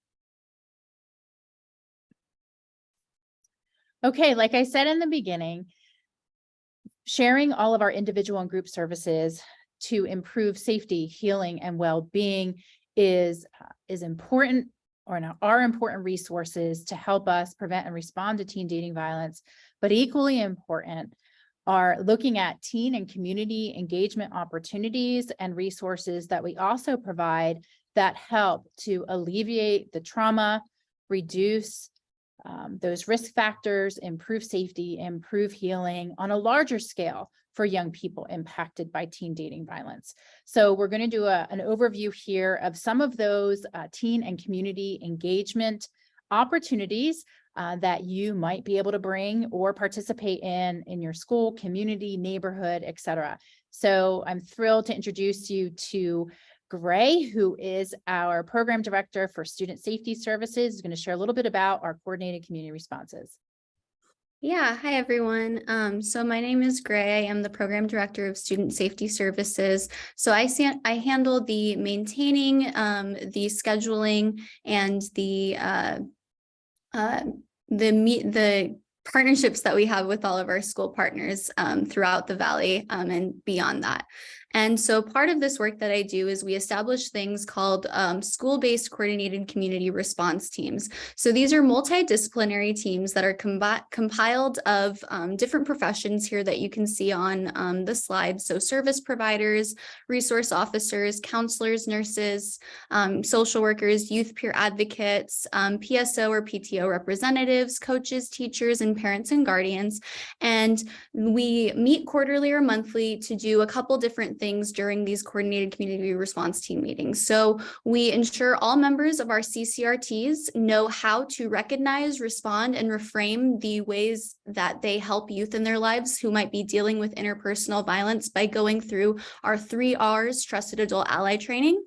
S2: Okay, like I said in the beginning, sharing all of our individual and group services to improve safety, healing, and well-being is important, or are important resources to help us prevent and respond to teen dating violence. But equally important are looking at teen and community engagement opportunities and resources that we also provide that help to alleviate the trauma, reduce those risk factors, improve safety, improve healing on a larger scale for young people impacted by teen dating violence. So we're going to do an overview here of some of those teen and community engagement opportunities that you might be able to bring or participate in your school, community, neighborhood, etc. So I'm thrilled to introduce you to Gray, who is our program director for Student Safety Services, is going to share a little bit about our coordinated community responses.
S8: Yeah, hi everyone. So my name is Gray. I am the program director of Student Safety Services. So I handle the maintaining, the scheduling, and the partnerships that we have with all of our school partners throughout the Valley and beyond that. And so part of this work that I do is we establish things called school-based coordinated community response teams. So these are multidisciplinary teams that are compiled of different professions here that you can see on the slide. So service providers, resource officers, counselors, nurses, social workers, youth peer advocates, PSO or PTO representatives, coaches, teachers, and parents and guardians. And we meet quarterly or monthly to do a couple different things during these coordinated community response team meetings. So we ensure all members of our CCRTs know how to recognize, respond, and reframe the ways that they help youth in their lives who might be dealing with interpersonal violence by going through our 3 R's trusted adult ally training.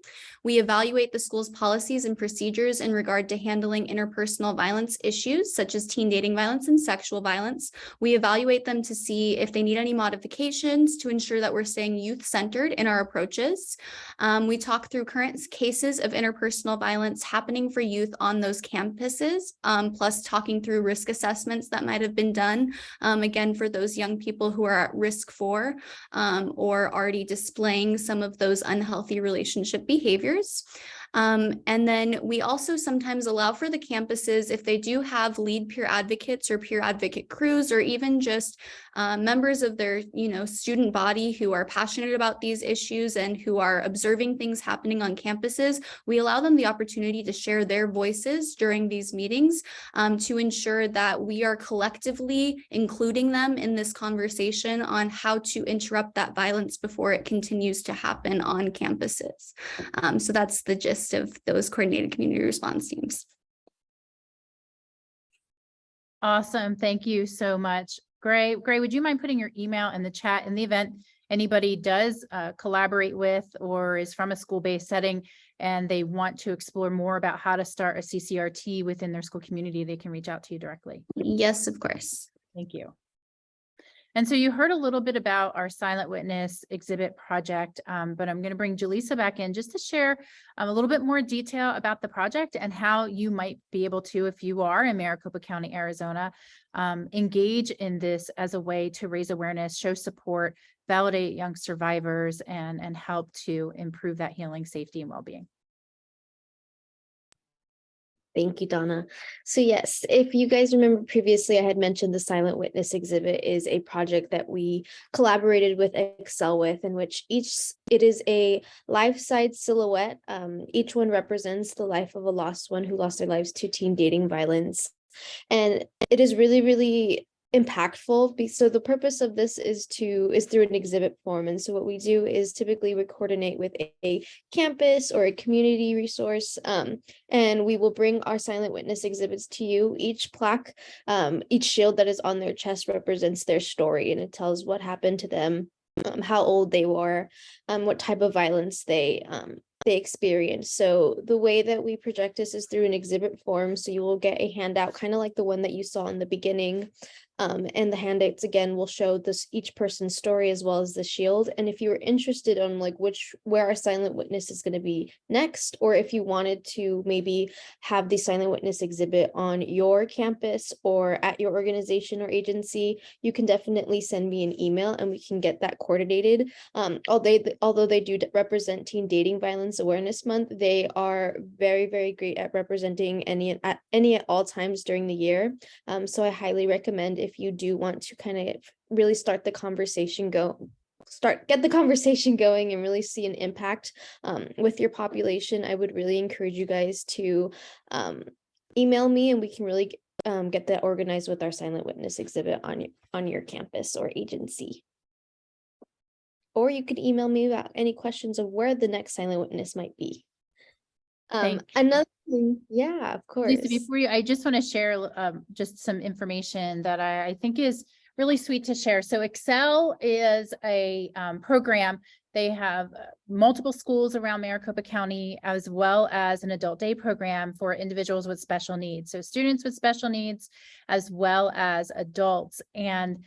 S8: We evaluate the school's policies and procedures in regard to handling interpersonal violence issues, such as teen dating violence and sexual violence. We evaluate them to see if they need any modifications to ensure that we're staying youth-centered in our approaches. We talk through current cases of interpersonal violence happening for youth on those campuses, plus talking through risk assessments that might have been done, again, for those young people who are at risk for or already displaying some of those unhealthy relationship behaviors. And then we also sometimes allow for the campuses, if they do have lead peer advocates or peer advocate crews, or even just members of their, student body who are passionate about these issues and who are observing things happening on campuses, we allow them the opportunity to share their voices during these meetings to ensure that we are collectively including them in this conversation on how to interrupt that violence before it continues to happen on campuses. So that's the gist of those coordinated community response teams.
S2: Awesome. Thank you so much. Gray, would you mind putting your email in the chat in the event anybody does collaborate with or is from a school-based setting and they want to explore more about how to start a CCRT within their school community, they can reach out to you directly.
S8: Yes, of course.
S2: Thank you. And so you heard a little bit about our Silent Witness exhibit project, but I'm going to bring Jaleesa back in just to share a little bit more detail about the project and how you might be able to, if you are in Maricopa County, Arizona, engage in this as a way to raise awareness, show support, validate young survivors, and help to improve that healing, safety, and well-being.
S3: Thank you, Donna. So yes, if you guys remember previously, I had mentioned the Silent Witness exhibit is a project that we collaborated with Excel with, in which it is a life-size silhouette. Each one represents the life of a lost one who lost their lives to teen dating violence. And it is really, really impactful. So the purpose of this is through an exhibit form. And so what we do is typically we coordinate with a campus or a community resource, and we will bring our Silent Witness exhibits to you. Each plaque, each shield that is on their chest represents their story, and it tells what happened to them, how old they were, what type of violence they experienced. So the way that we project this is through an exhibit form. So you will get a handout, kind of like the one that you saw in the beginning. And the handouts again will show each person's story as well as the shield. And if you were interested on where our Silent Witness is going to be next, or if you wanted to maybe have the Silent Witness exhibit on your campus or at your organization or agency, you can definitely send me an email and we can get that coordinated. Although they do represent Teen Dating Violence Awareness Month, they are very, very great at representing any at all times during the year. So I highly recommend, if you do want to kind of really get the conversation going and really see an impact with your population, I would really encourage you guys to email me, and we can really get that organized with our Silent Witness exhibit on your campus or agency. Or you could email me about any questions of where the next Silent Witness might be. Another thing, yeah, of course.
S2: Lisa, before you, I just want to share just some information that I think is really sweet to share. So Excel is a program. They have multiple schools around Maricopa County, as well as an adult day program for individuals with special needs. So students with special needs, as well as adults. And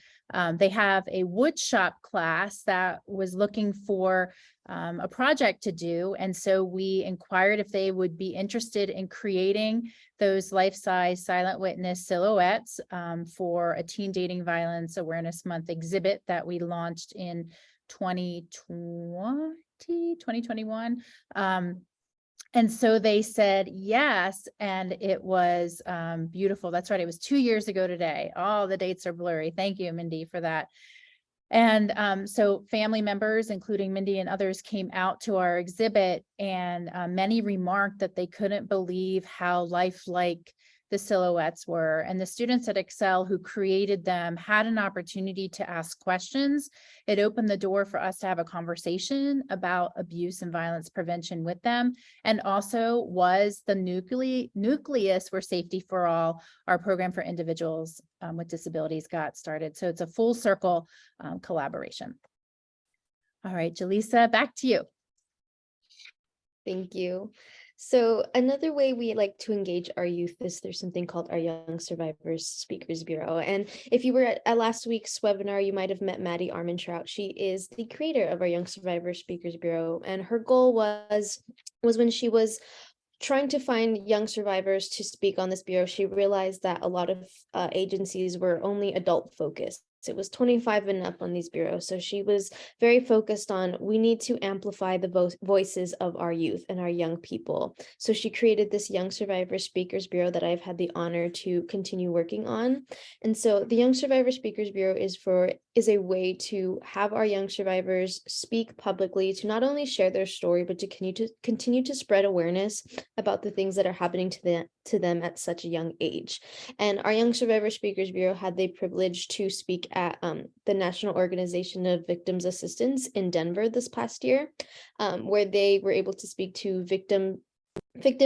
S2: they have a wood shop class that was looking for a project to do. And so we inquired if they would be interested in creating those life-size Silent Witness silhouettes for a Teen Dating Violence Awareness Month exhibit that we launched in 2021. And so they said yes, and it was beautiful. That's right. It was 2 years ago today. All the dates are blurry. Thank you, Mindy, for that. And so family members, including Mindy and others, came out to our exhibit, and many remarked that they couldn't believe how lifelike the silhouettes were. And the students at Excel who created them had an opportunity to ask questions. It opened the door for us to have a conversation about abuse and violence prevention with them, and also was the nucleus where Safety for All, our program for individuals with disabilities, got started. So it's a full circle collaboration. All right, Jaleesa, back to you.
S3: Thank you. So another way we like to engage our youth is through something called our Young Survivors Speakers Bureau. And if you were at last week's webinar, you might have met Maddie Armentrout. She is the creator of our Young Survivors Speakers Bureau. And her goal was when she was trying to find young survivors to speak on this bureau, she realized that a lot of agencies were only adult focused. It was 25 and up on these bureaus. So she was very focused on, we need to amplify the voices of our youth and our young people. So she created this Young Survivor Speakers Bureau that I've had the honor to continue working on. And so the Young Survivor Speakers Bureau is a way to have our young survivors speak publicly, to not only share their story, but to continue to spread awareness about the things that are happening to them at such a young age. And our Young Survivor Speakers Bureau had the privilege to speak at the National Organization of Victims Assistance in Denver this past year, where they were able to speak to victim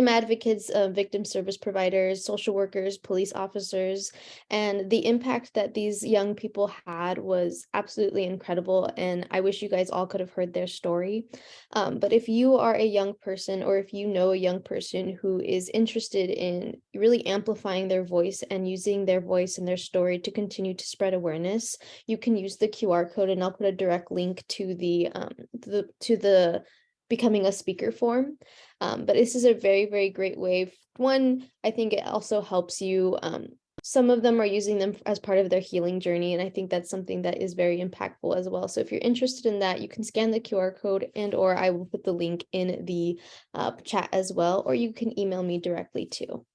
S3: advocates, victim service providers, social workers, police officers, and the impact that these young people had was absolutely incredible. And I wish you guys all could have heard their story. But if you are a young person, or if you know a young person who is interested in really amplifying their voice and using their voice and their story to continue to spread awareness, you can use the QR code, and I'll put a direct link to the becoming a speaker form. But this is a very, very great way. One, I think it also helps you. Some of them are using them as part of their healing journey, and I think that's something that is very impactful as well. So if you're interested in that, you can scan the QR code, or I will put the link in the chat as well, or you can email me directly too.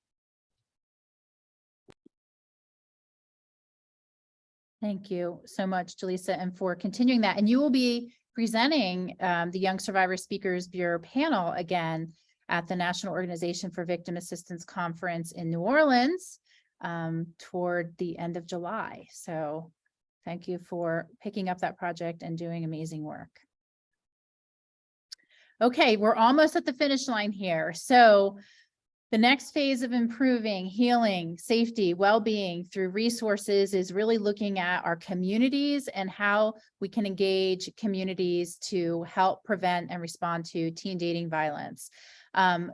S2: Thank you so much, Jaleesa, and for continuing that. And you will be presenting the Young Survivor Speakers Bureau panel again at the National Organization for Victim Assistance Conference in New Orleans toward the end of July. So thank you for picking up that project and doing amazing work. Okay, we're almost at the finish line here. So the next phase of improving, healing, safety, well-being through resources is really looking at our communities and how we can engage communities to help prevent and respond to teen dating violence.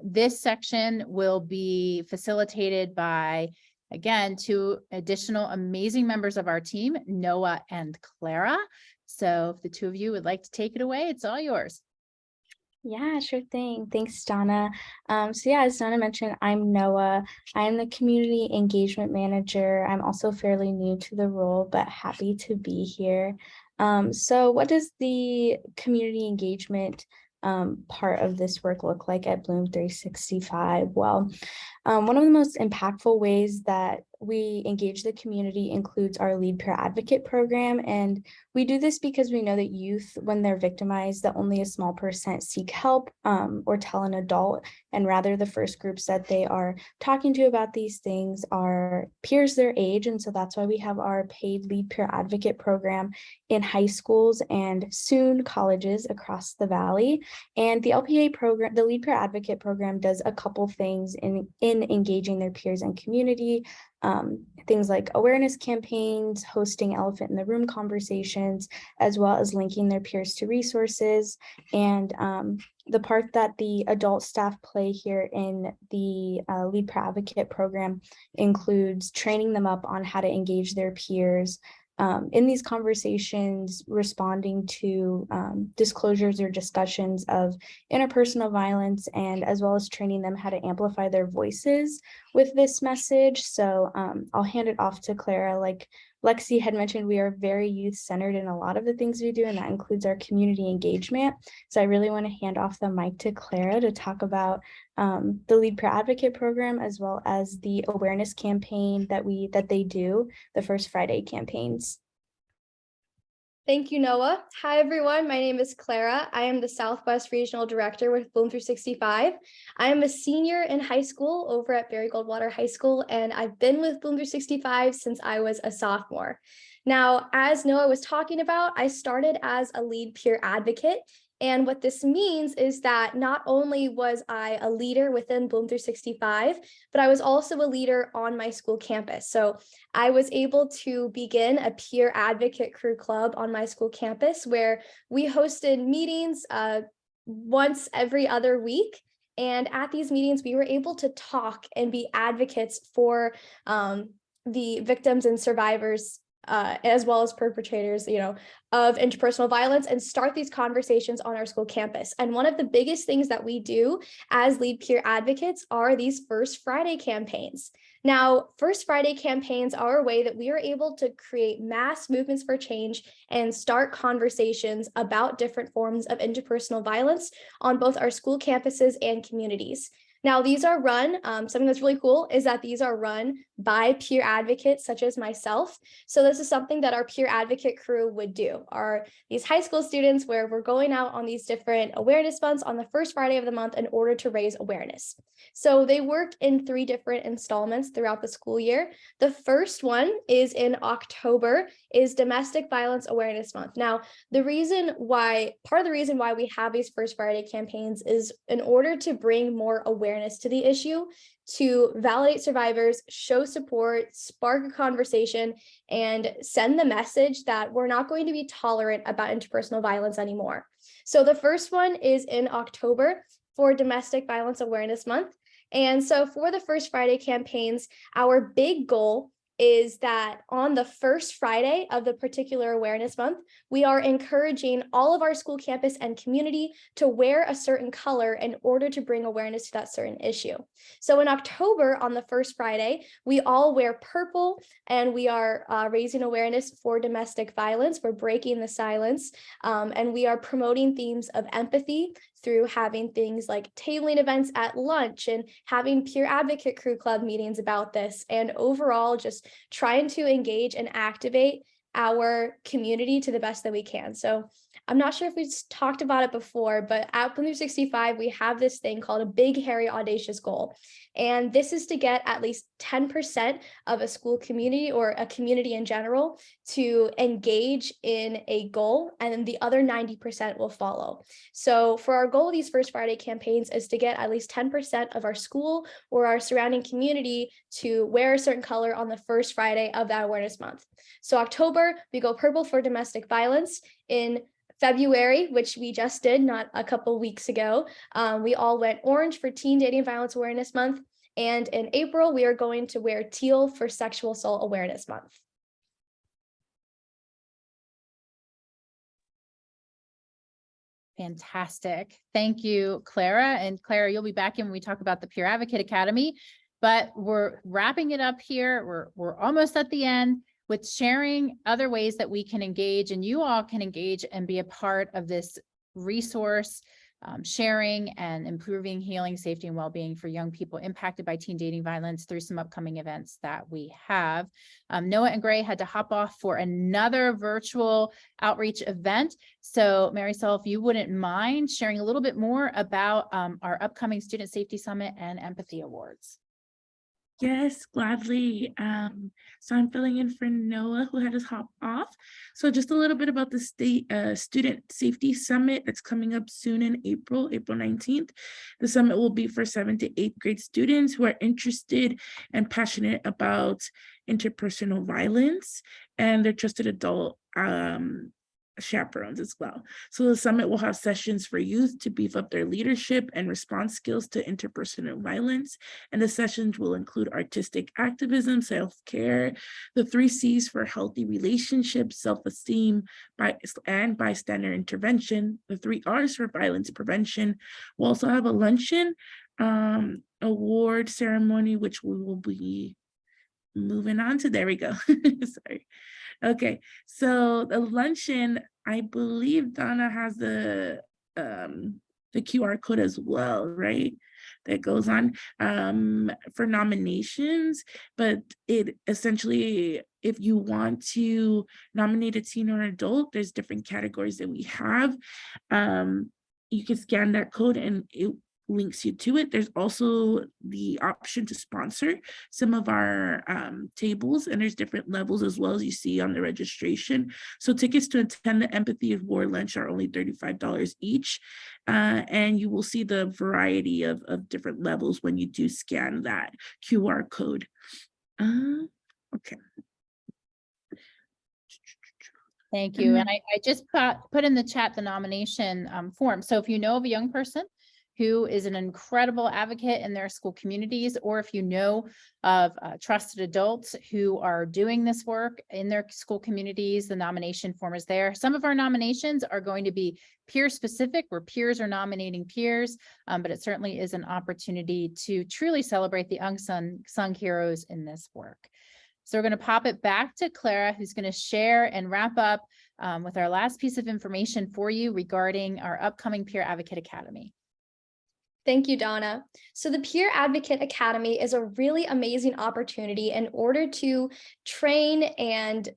S2: This section will be facilitated by, again, two additional amazing members of our team, Noah and Clara. So if the two of you would like to take it away, it's all yours.
S9: Yeah, sure thing. Thanks, Donna. So yeah, as Donna mentioned, I'm Noah. I'm the community engagement manager. I'm also fairly new to the role, but happy to be here. So what does the community engagement part of this work look like at Bloom 365? Well, one of the most impactful ways that we engage the community includes our Lead Peer Advocate program. And we do this because we know that youth, when they're victimized, that only a small percent seek help or tell an adult. And rather, the first groups that they are talking to about these things are peers their age. And so that's why we have our paid Lead Peer Advocate program in high schools and soon colleges across the Valley. And the LPA program, the Lead Peer Advocate program, does a couple things in engaging their peers and community. Things like awareness campaigns, hosting elephant in the room conversations, as well as linking their peers to resources. And the part that the adult staff play here in the Lead Peer Advocate program includes training them up on how to engage their peers in these conversations, responding to disclosures or discussions of interpersonal violence, and as well as training them how to amplify their voices with this message. So I'll hand it off to Clara. Like Lexi had mentioned, we are very youth-centered in a lot of the things we do, and that includes our community engagement. So I really want to hand off the mic to Clara to talk about the Lead Peer Advocate program, as well as the awareness campaign that they do, the First Friday campaigns.
S10: Thank you, Noah. Hi, everyone. My name is Clara. I am the Southwest Regional Director with Bloom 365. I am a senior in high school over at Barry Goldwater High School, and I've been with Bloom 365 since I was a sophomore. Now, as Noah was talking about, I started as a lead peer advocate. And what this means is that not only was I a leader within Bloom 365, but I was also a leader on my school campus. So I was able to begin a peer advocate crew club on my school campus where we hosted meetings once every other week. And at these meetings, we were able to talk and be advocates for the victims and survivors, as well as perpetrators, of interpersonal violence, and start these conversations on our school campus. And one of the biggest things that we do as lead peer advocates are these First Friday campaigns. Now, First Friday campaigns are a way that we are able to create mass movements for change and start conversations about different forms of interpersonal violence on both our school campuses and communities. Now, these are run, something that's really cool is that these are run by peer advocates such as myself. So this is something that our peer advocate crew would do, are these high school students where we're going out on these different awareness months on the first Friday of the month in order to raise awareness. So they work in 3 different installments throughout the school year. The first one is in October, is Domestic Violence Awareness Month. Now, part of the reason why we have these First Friday campaigns is in order to bring more awareness to the issue, to validate survivors, show support, spark a conversation, and send the message that we're not going to be tolerant about interpersonal violence anymore. So the first one is in October for Domestic Violence Awareness Month. And so for the First Friday campaigns, our big goal is that on the first Friday of the particular awareness month, we are encouraging all of our school campus and community to wear a certain color in order to bring awareness to that certain issue. So in October, on the first Friday, we all wear purple, and we are raising awareness for domestic violence. We're breaking the silence, and we are promoting themes of empathy through having things like tabling events at lunch and having peer advocate crew club meetings about this, and overall just trying to engage and activate our community to the best that we can. So I'm not sure if we've talked about it before, but at Bloom 365, we have this thing called a big, hairy, audacious goal. And this is to get at least 10% of a school community or a community in general to engage in a goal, and then the other 90% will follow. So for our goal of these First Friday campaigns is to get at least 10% of our school or our surrounding community to wear a certain color on the first Friday of that awareness month. So October, we go purple for domestic violence. In February, which we just did not a couple weeks ago, we all went orange for Teen Dating Violence Awareness Month. And in April, we are going to wear teal for Sexual Assault Awareness Month.
S2: Fantastic. Thank you, Clara. And Clara, you'll be back in when we talk about the Peer Advocate Academy, but we're wrapping it up here. We're almost at the end with sharing other ways that we can engage, and you all can engage and be a part of this resource, sharing and improving healing, safety, and well-being for young people impacted by teen dating violence through some upcoming events that we have. Noah and Gray had to hop off for another virtual outreach event. So Marisol, if you wouldn't mind sharing a little bit more about our upcoming Student Safety Summit and Empathy Awards.
S6: Yes, gladly. So I'm filling in for Noah, who had to hop off. So just a little bit about the Student Safety Summit that's coming up soon in April 19th. The summit will be for 7th to 8th grade students who are interested and passionate about interpersonal violence, and their trusted adult chaperones as well. So the summit will have sessions for youth to beef up their leadership and response skills to interpersonal violence. And the sessions will include artistic activism, self-care, the 3 C's for healthy relationships, self-esteem, and bystander intervention, the 3 R's for violence prevention. We'll also have a luncheon, award ceremony, which we will be moving on to. There we go. Sorry. Okay, so the luncheon, I believe Donna has the QR code as well, right? That goes on for nominations, but it essentially, if you want to nominate a teen or an adult, there's different categories that we have. You can scan that code and it links you to it. There's also the option to sponsor some of our tables, and there's different levels as well, as you see on the registration. So tickets to attend the Empathy of War lunch are only $35 each, and you will see the variety of different levels when you do scan that QR code. Okay.
S2: Thank you. And I just put in the chat the nomination form. So if you know of a young person who is an incredible advocate in their school communities, or if you know of trusted adults who are doing this work in their school communities, the nomination form is there. Some of our nominations are going to be peer specific, where peers are nominating peers, but it certainly is an opportunity to truly celebrate the unsung heroes in this work. So we're going to pop it back to Clara, who's going to share and wrap up with our last piece of information for you regarding our upcoming Peer Advocate Academy.
S10: Thank you, Donna. So the Peer Advocate Academy is a really amazing opportunity in order to train and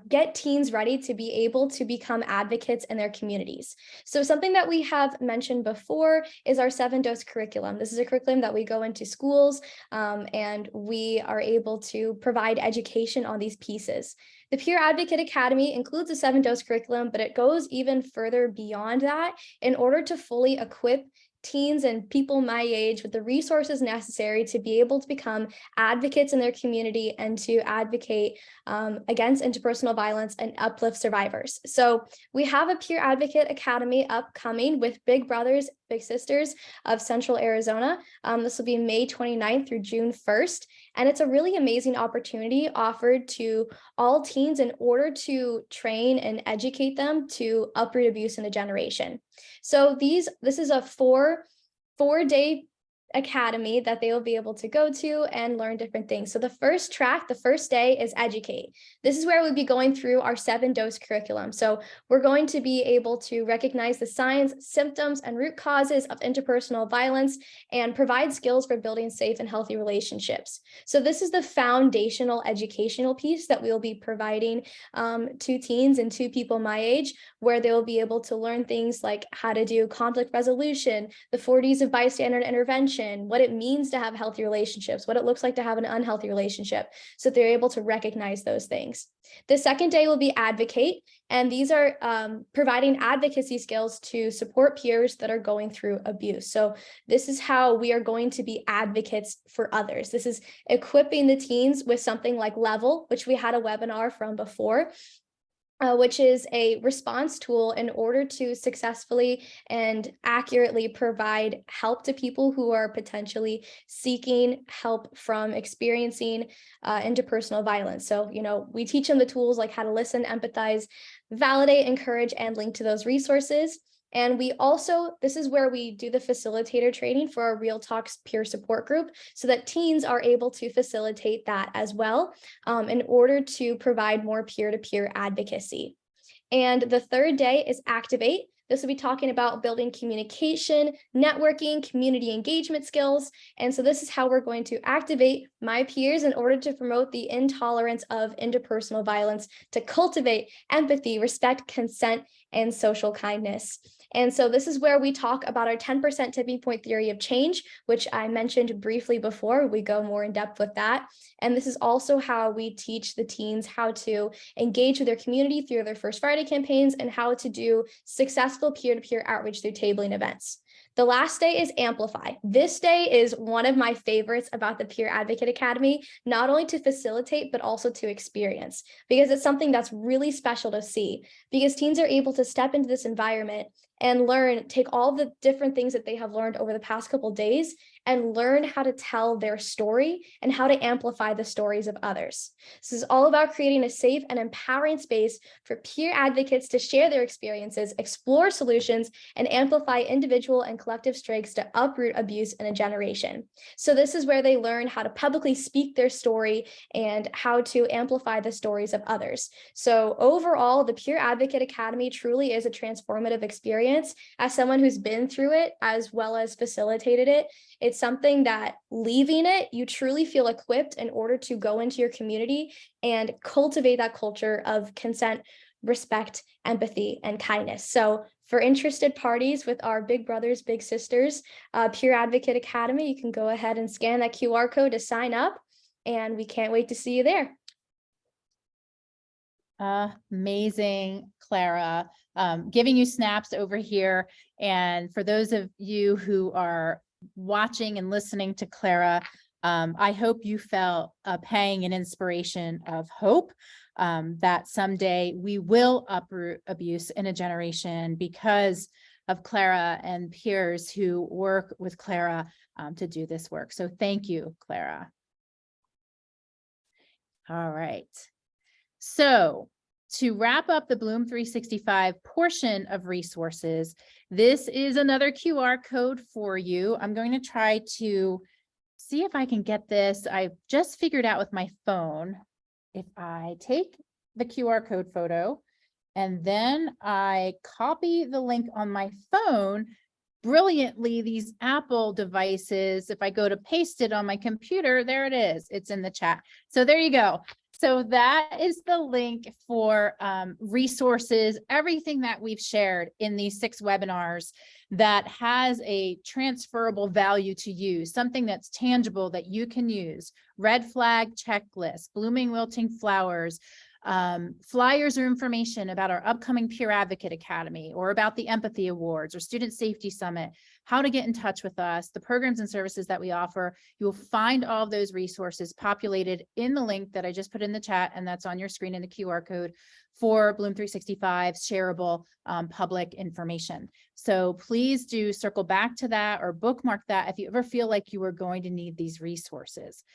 S10: get teens ready to be able to become advocates in their communities. So something that we have mentioned before is our 7-dose curriculum. This is a curriculum that we go into schools and we are able to provide education on these pieces. The Peer Advocate Academy includes a 7-dose curriculum, but it goes even further beyond that in order to fully equip teens and people my age with the resources necessary to be able to become advocates in their community and to advocate against interpersonal violence and uplift survivors. So we have a Peer Advocate Academy upcoming with Big Brothers, Big Sisters of Central Arizona. This will be May 29th through June 1st. And it's a really amazing opportunity offered to all teens in order to train and educate them to uproot abuse in a generation. So this is a four-day academy that they will be able to go to and learn different things. So the first day is educate. This is where we'll be going through our 7-dose curriculum. So we're going to be able to recognize the signs, symptoms, and root causes of interpersonal violence and provide skills for building safe and healthy relationships. So this is the foundational educational piece that we'll be providing to teens and to people my age, where they will be able to learn things like how to do conflict resolution, the 4 Ds of bystander intervention, what it means to have healthy relationships, what it looks like to have an unhealthy relationship, so they're able to recognize those things. The second day will be advocate, and these are providing advocacy skills to support peers that are going through abuse. So this is how we are going to be advocates for others. This is equipping the teens with something like Level, which we had a webinar from before, which is a response tool in order to successfully and accurately provide help to people who are potentially seeking help from experiencing interpersonal violence. So, we teach them the tools like how to listen, empathize, validate, encourage, and link to those resources. And this is where we do the facilitator training for our Real Talks peer support group, so that teens are able to facilitate that as well in order to provide more peer-to-peer advocacy. And the third day is activate. This will be talking about building communication, networking, community engagement skills. And so this is how we're going to activate my peers in order to promote the intolerance of interpersonal violence, to cultivate empathy, respect, consent, and social kindness. And so this is where we talk about our 10% tipping point theory of change, which I mentioned briefly before. We go more in depth with that. And this is also how we teach the teens how to engage with their community through their First Friday campaigns and how to do successful peer-to-peer outreach through tabling events. The last day is amplify. This day is one of my favorites about the Peer Advocate Academy, not only to facilitate, but also to experience, because it's something that's really special to see, because teens are able to step into this environment and take all the different things that they have learned over the past couple of days and learn how to tell their story and how to amplify the stories of others. This is all about creating a safe and empowering space for peer advocates to share their experiences, explore solutions, and amplify individual and collective strengths to uproot abuse in a generation. So this is where they learn how to publicly speak their story and how to amplify the stories of others. So overall, the Peer Advocate Academy truly is a transformative experience. As someone who's been through it as well as facilitated it, it's something that leaving it, you truly feel equipped in order to go into your community and cultivate that culture of consent, respect, empathy, and kindness. So for interested parties with our Big Brothers, Big Sisters, Peer Advocate Academy, you can go ahead and scan that QR code to sign up, and we can't wait to see you there.
S2: Amazing, Clara. Giving you snaps over here. And for those of you who are watching and listening to Clara, I hope you felt a pang and inspiration of hope that someday we will uproot abuse in a generation because of Clara and peers who work with Clara to do this work. So thank you, Clara. All right. So to wrap up the Bloom 365 portion of resources, this is another QR code for you. I'm going to try to see if I can get this. I've just figured out with my phone, if I take the QR code photo and then I copy the link on my phone, brilliantly, these Apple devices, if I go to paste it on my computer, there it is. It's in the chat. So there you go. So that is the link for resources, everything that we've shared in these 6 webinars that has a transferable value to you, something that's tangible that you can use. Red flag checklist, blooming wilting flowers, flyers or information about our upcoming Peer Advocate Academy or about the Empathy Awards or Student Safety Summit, how to get in touch with us, the programs and services that we offer. You'll find all of those resources populated in the link that I just put in the chat, and that's on your screen in the QR code for Bloom 365 shareable public information. So please do circle back to that or bookmark that if you ever feel like you are going to need these resources.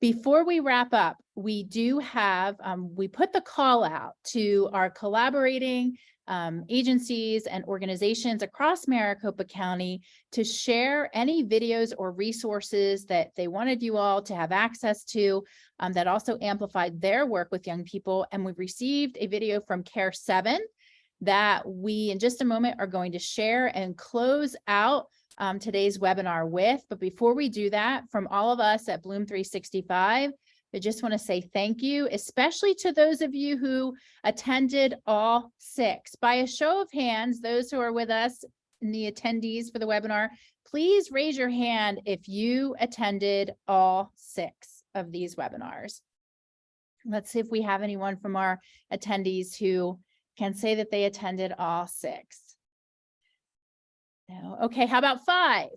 S2: Before we wrap up, we do have, we put the call out to our collaborating agencies and organizations across Maricopa County to share any videos or resources that they wanted you all to have access to that also amplified their work with young people. And we've received a video from Care 7 that we in just a moment are going to share and close out today's webinar with. But before we do that, from all of us at Bloom 365, I just want to say thank you, especially to those of you who attended all 6. By a show of hands, those who are with us in the attendees for the webinar, please raise your hand if you attended all 6 of these webinars. Let's see if we have anyone from our attendees who can say that they attended all 6. No. Okay, how about 5?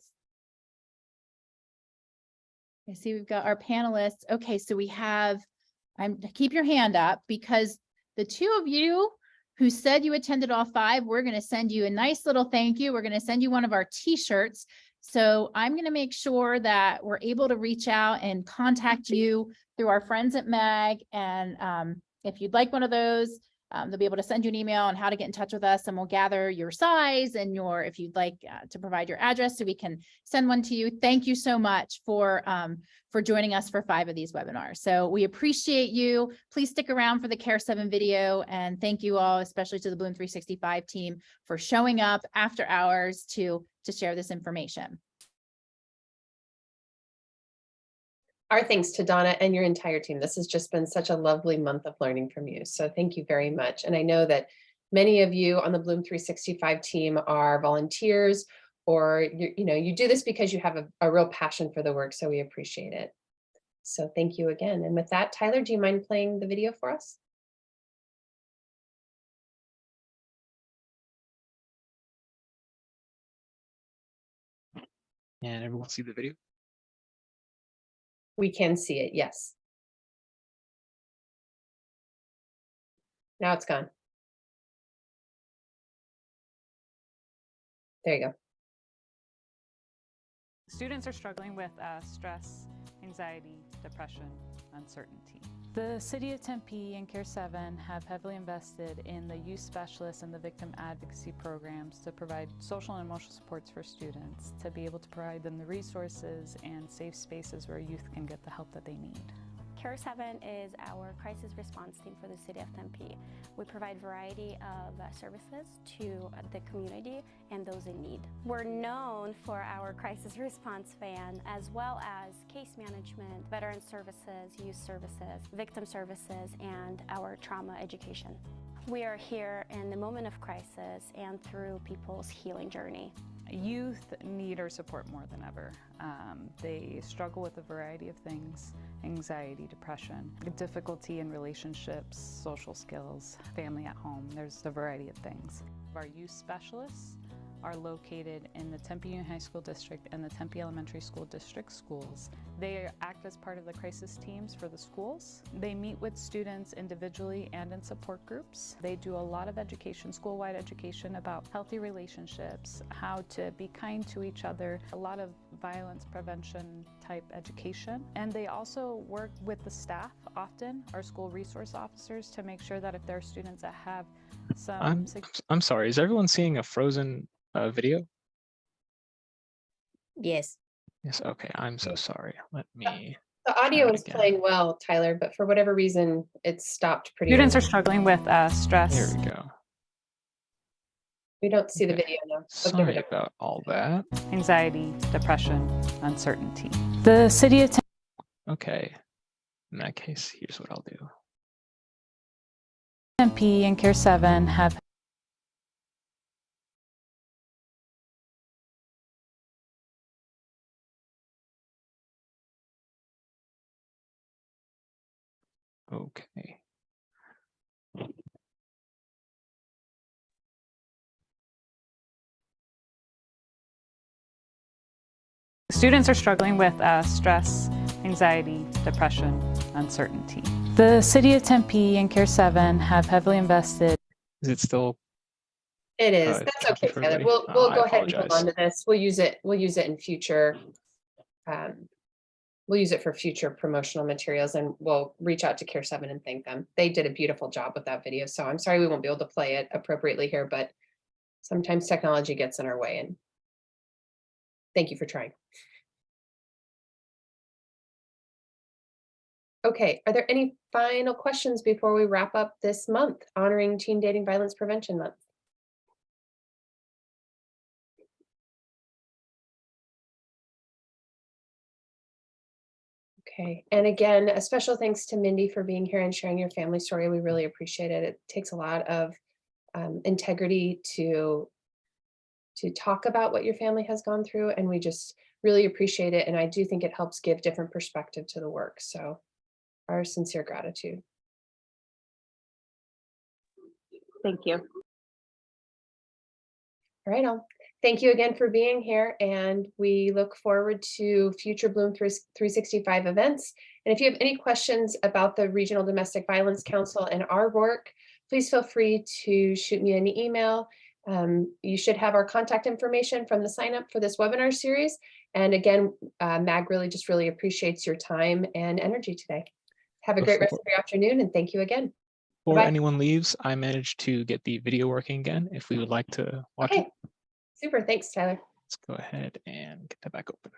S2: I see we've got our panelists. Okay, so we have, keep your hand up because the 2 of you who said you attended all 5, we're going to send you a nice little thank you. We're going to send you one of our t-shirts. So I'm going to make sure that we're able to reach out and contact you through our friends at MAG. And if you'd like one of those, they'll be able to send you an email on how to get in touch with us, and we'll gather your size and if you'd like to provide your address so we can send one to you. Thank you so much for joining us for 5 of these webinars. So we appreciate you. Please stick around for the Care 7 video, and thank you all, especially to the Bloom 365 team, for showing up after hours to share this information.
S1: Our thanks to Donna and your entire team. This has just been such a lovely month of learning from you. So thank you very much. And I know that many of you on the Bloom 365 team are volunteers, or you do this because you have a real passion for the work. So we appreciate it. So thank you again. And with that, Tyler, do you mind playing the video for us?
S11: And everyone see the video?
S1: We can see it, yes. Now it's gone. There you go.
S12: Students are struggling with stress, anxiety, depression, uncertainty. The City of Tempe and Care 7 have heavily invested in the youth specialists and the victim advocacy programs to provide social and emotional supports for students, to be able to provide them the resources and safe spaces where youth can get the help that they need.
S13: Care 7 is our crisis response team for the City of Tempe. We provide a variety of services to the community and those in need. We're known for our crisis response van, as well as case management, veteran services, youth services, victim services, and our trauma education. We are here in the moment of crisis and through people's healing journey.
S12: Youth need our support more than ever. They struggle with a variety of things: anxiety, depression, difficulty in relationships, social skills, family at home. There's a variety of things. Our youth specialists are located in the Tempe Union High School District and the Tempe Elementary School District schools. They act as part of the crisis teams for the schools. They meet with students individually and in support groups. They do a lot of education, school-wide education about healthy relationships, how to be kind to each other, a lot of violence prevention type education. And they also work with the staff often, our school resource officers, to make sure that if there are students that have some...
S11: I'm sorry, is everyone seeing a frozen video?
S14: Yes.
S11: Yes, okay, I'm so sorry. Let me...
S1: The audio is playing well, Tyler, but for whatever reason, it stopped pretty
S12: Students are
S1: early.
S12: struggling with stress.
S11: There we go.
S1: We don't see the video now. Oh, there we
S11: Sorry
S1: go.
S11: about all that.
S12: Anxiety, depression, uncertainty. The city of
S11: Okay, in that case, here's what I'll do.
S12: Tempe and Care 7 have
S11: Okay.
S12: Students are struggling with stress, anxiety, depression, uncertainty. The city of Tempe and Care 7 have heavily invested.
S11: Is it still?
S1: It is. That's okay,
S11: for
S1: Tyler.
S11: everybody?
S1: We'll
S11: I
S1: go ahead and hold
S11: apologize.
S1: on to this. We'll use it in future. We'll use it for future promotional materials, and we'll reach out to Care 7 and thank them. They did a beautiful job with that video. So I'm sorry we won't be able to play it appropriately here, but sometimes technology gets in our way, and thank you for trying. Okay, are there any final questions before we wrap up this month honoring Teen Dating Violence Prevention Month? Okay, and again, a special thanks to Mindy for being here and sharing your family story. We really appreciate it. It takes a lot of integrity to talk about what your family has gone through, and we just really appreciate it. And I do think it helps give different perspective to the work. So our sincere gratitude.
S4: Thank you.
S1: All right, thank you again for being here, and we look forward to future Bloom 365 events. And if you have any questions about the Regional Domestic Violence Council and our work, please feel free to shoot me an email. You should have our contact information from the sign up for this webinar series. And again, MAG really appreciates your time and energy today. Have a great rest of your afternoon, and thank you again.
S11: Before
S1: Bye-bye.
S11: anyone leaves, I managed to get the video working again. If we would like to watch it,
S1: Super. Thanks, Tyler.
S11: let's go ahead and get that back open.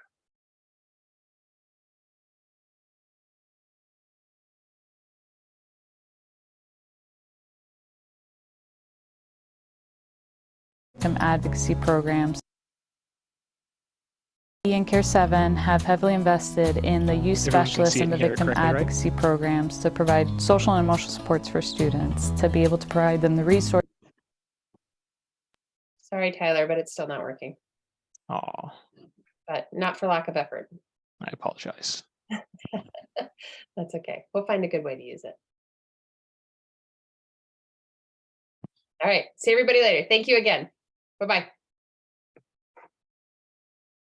S12: Victim advocacy programs. And Care 7 have heavily invested in the youth
S11: Everyone can
S12: specialists
S11: see it
S12: and the
S11: and hear it
S12: victim
S11: correctly, right?
S12: advocacy programs to provide social and emotional supports for students, to be able to provide them the resources.
S1: Sorry, Tyler, but it's still not working.
S11: Oh,
S1: But not for lack of effort.
S11: I apologize.
S1: That's okay. We'll find a good way to use it. All right. See everybody later. Thank you again. Bye-bye.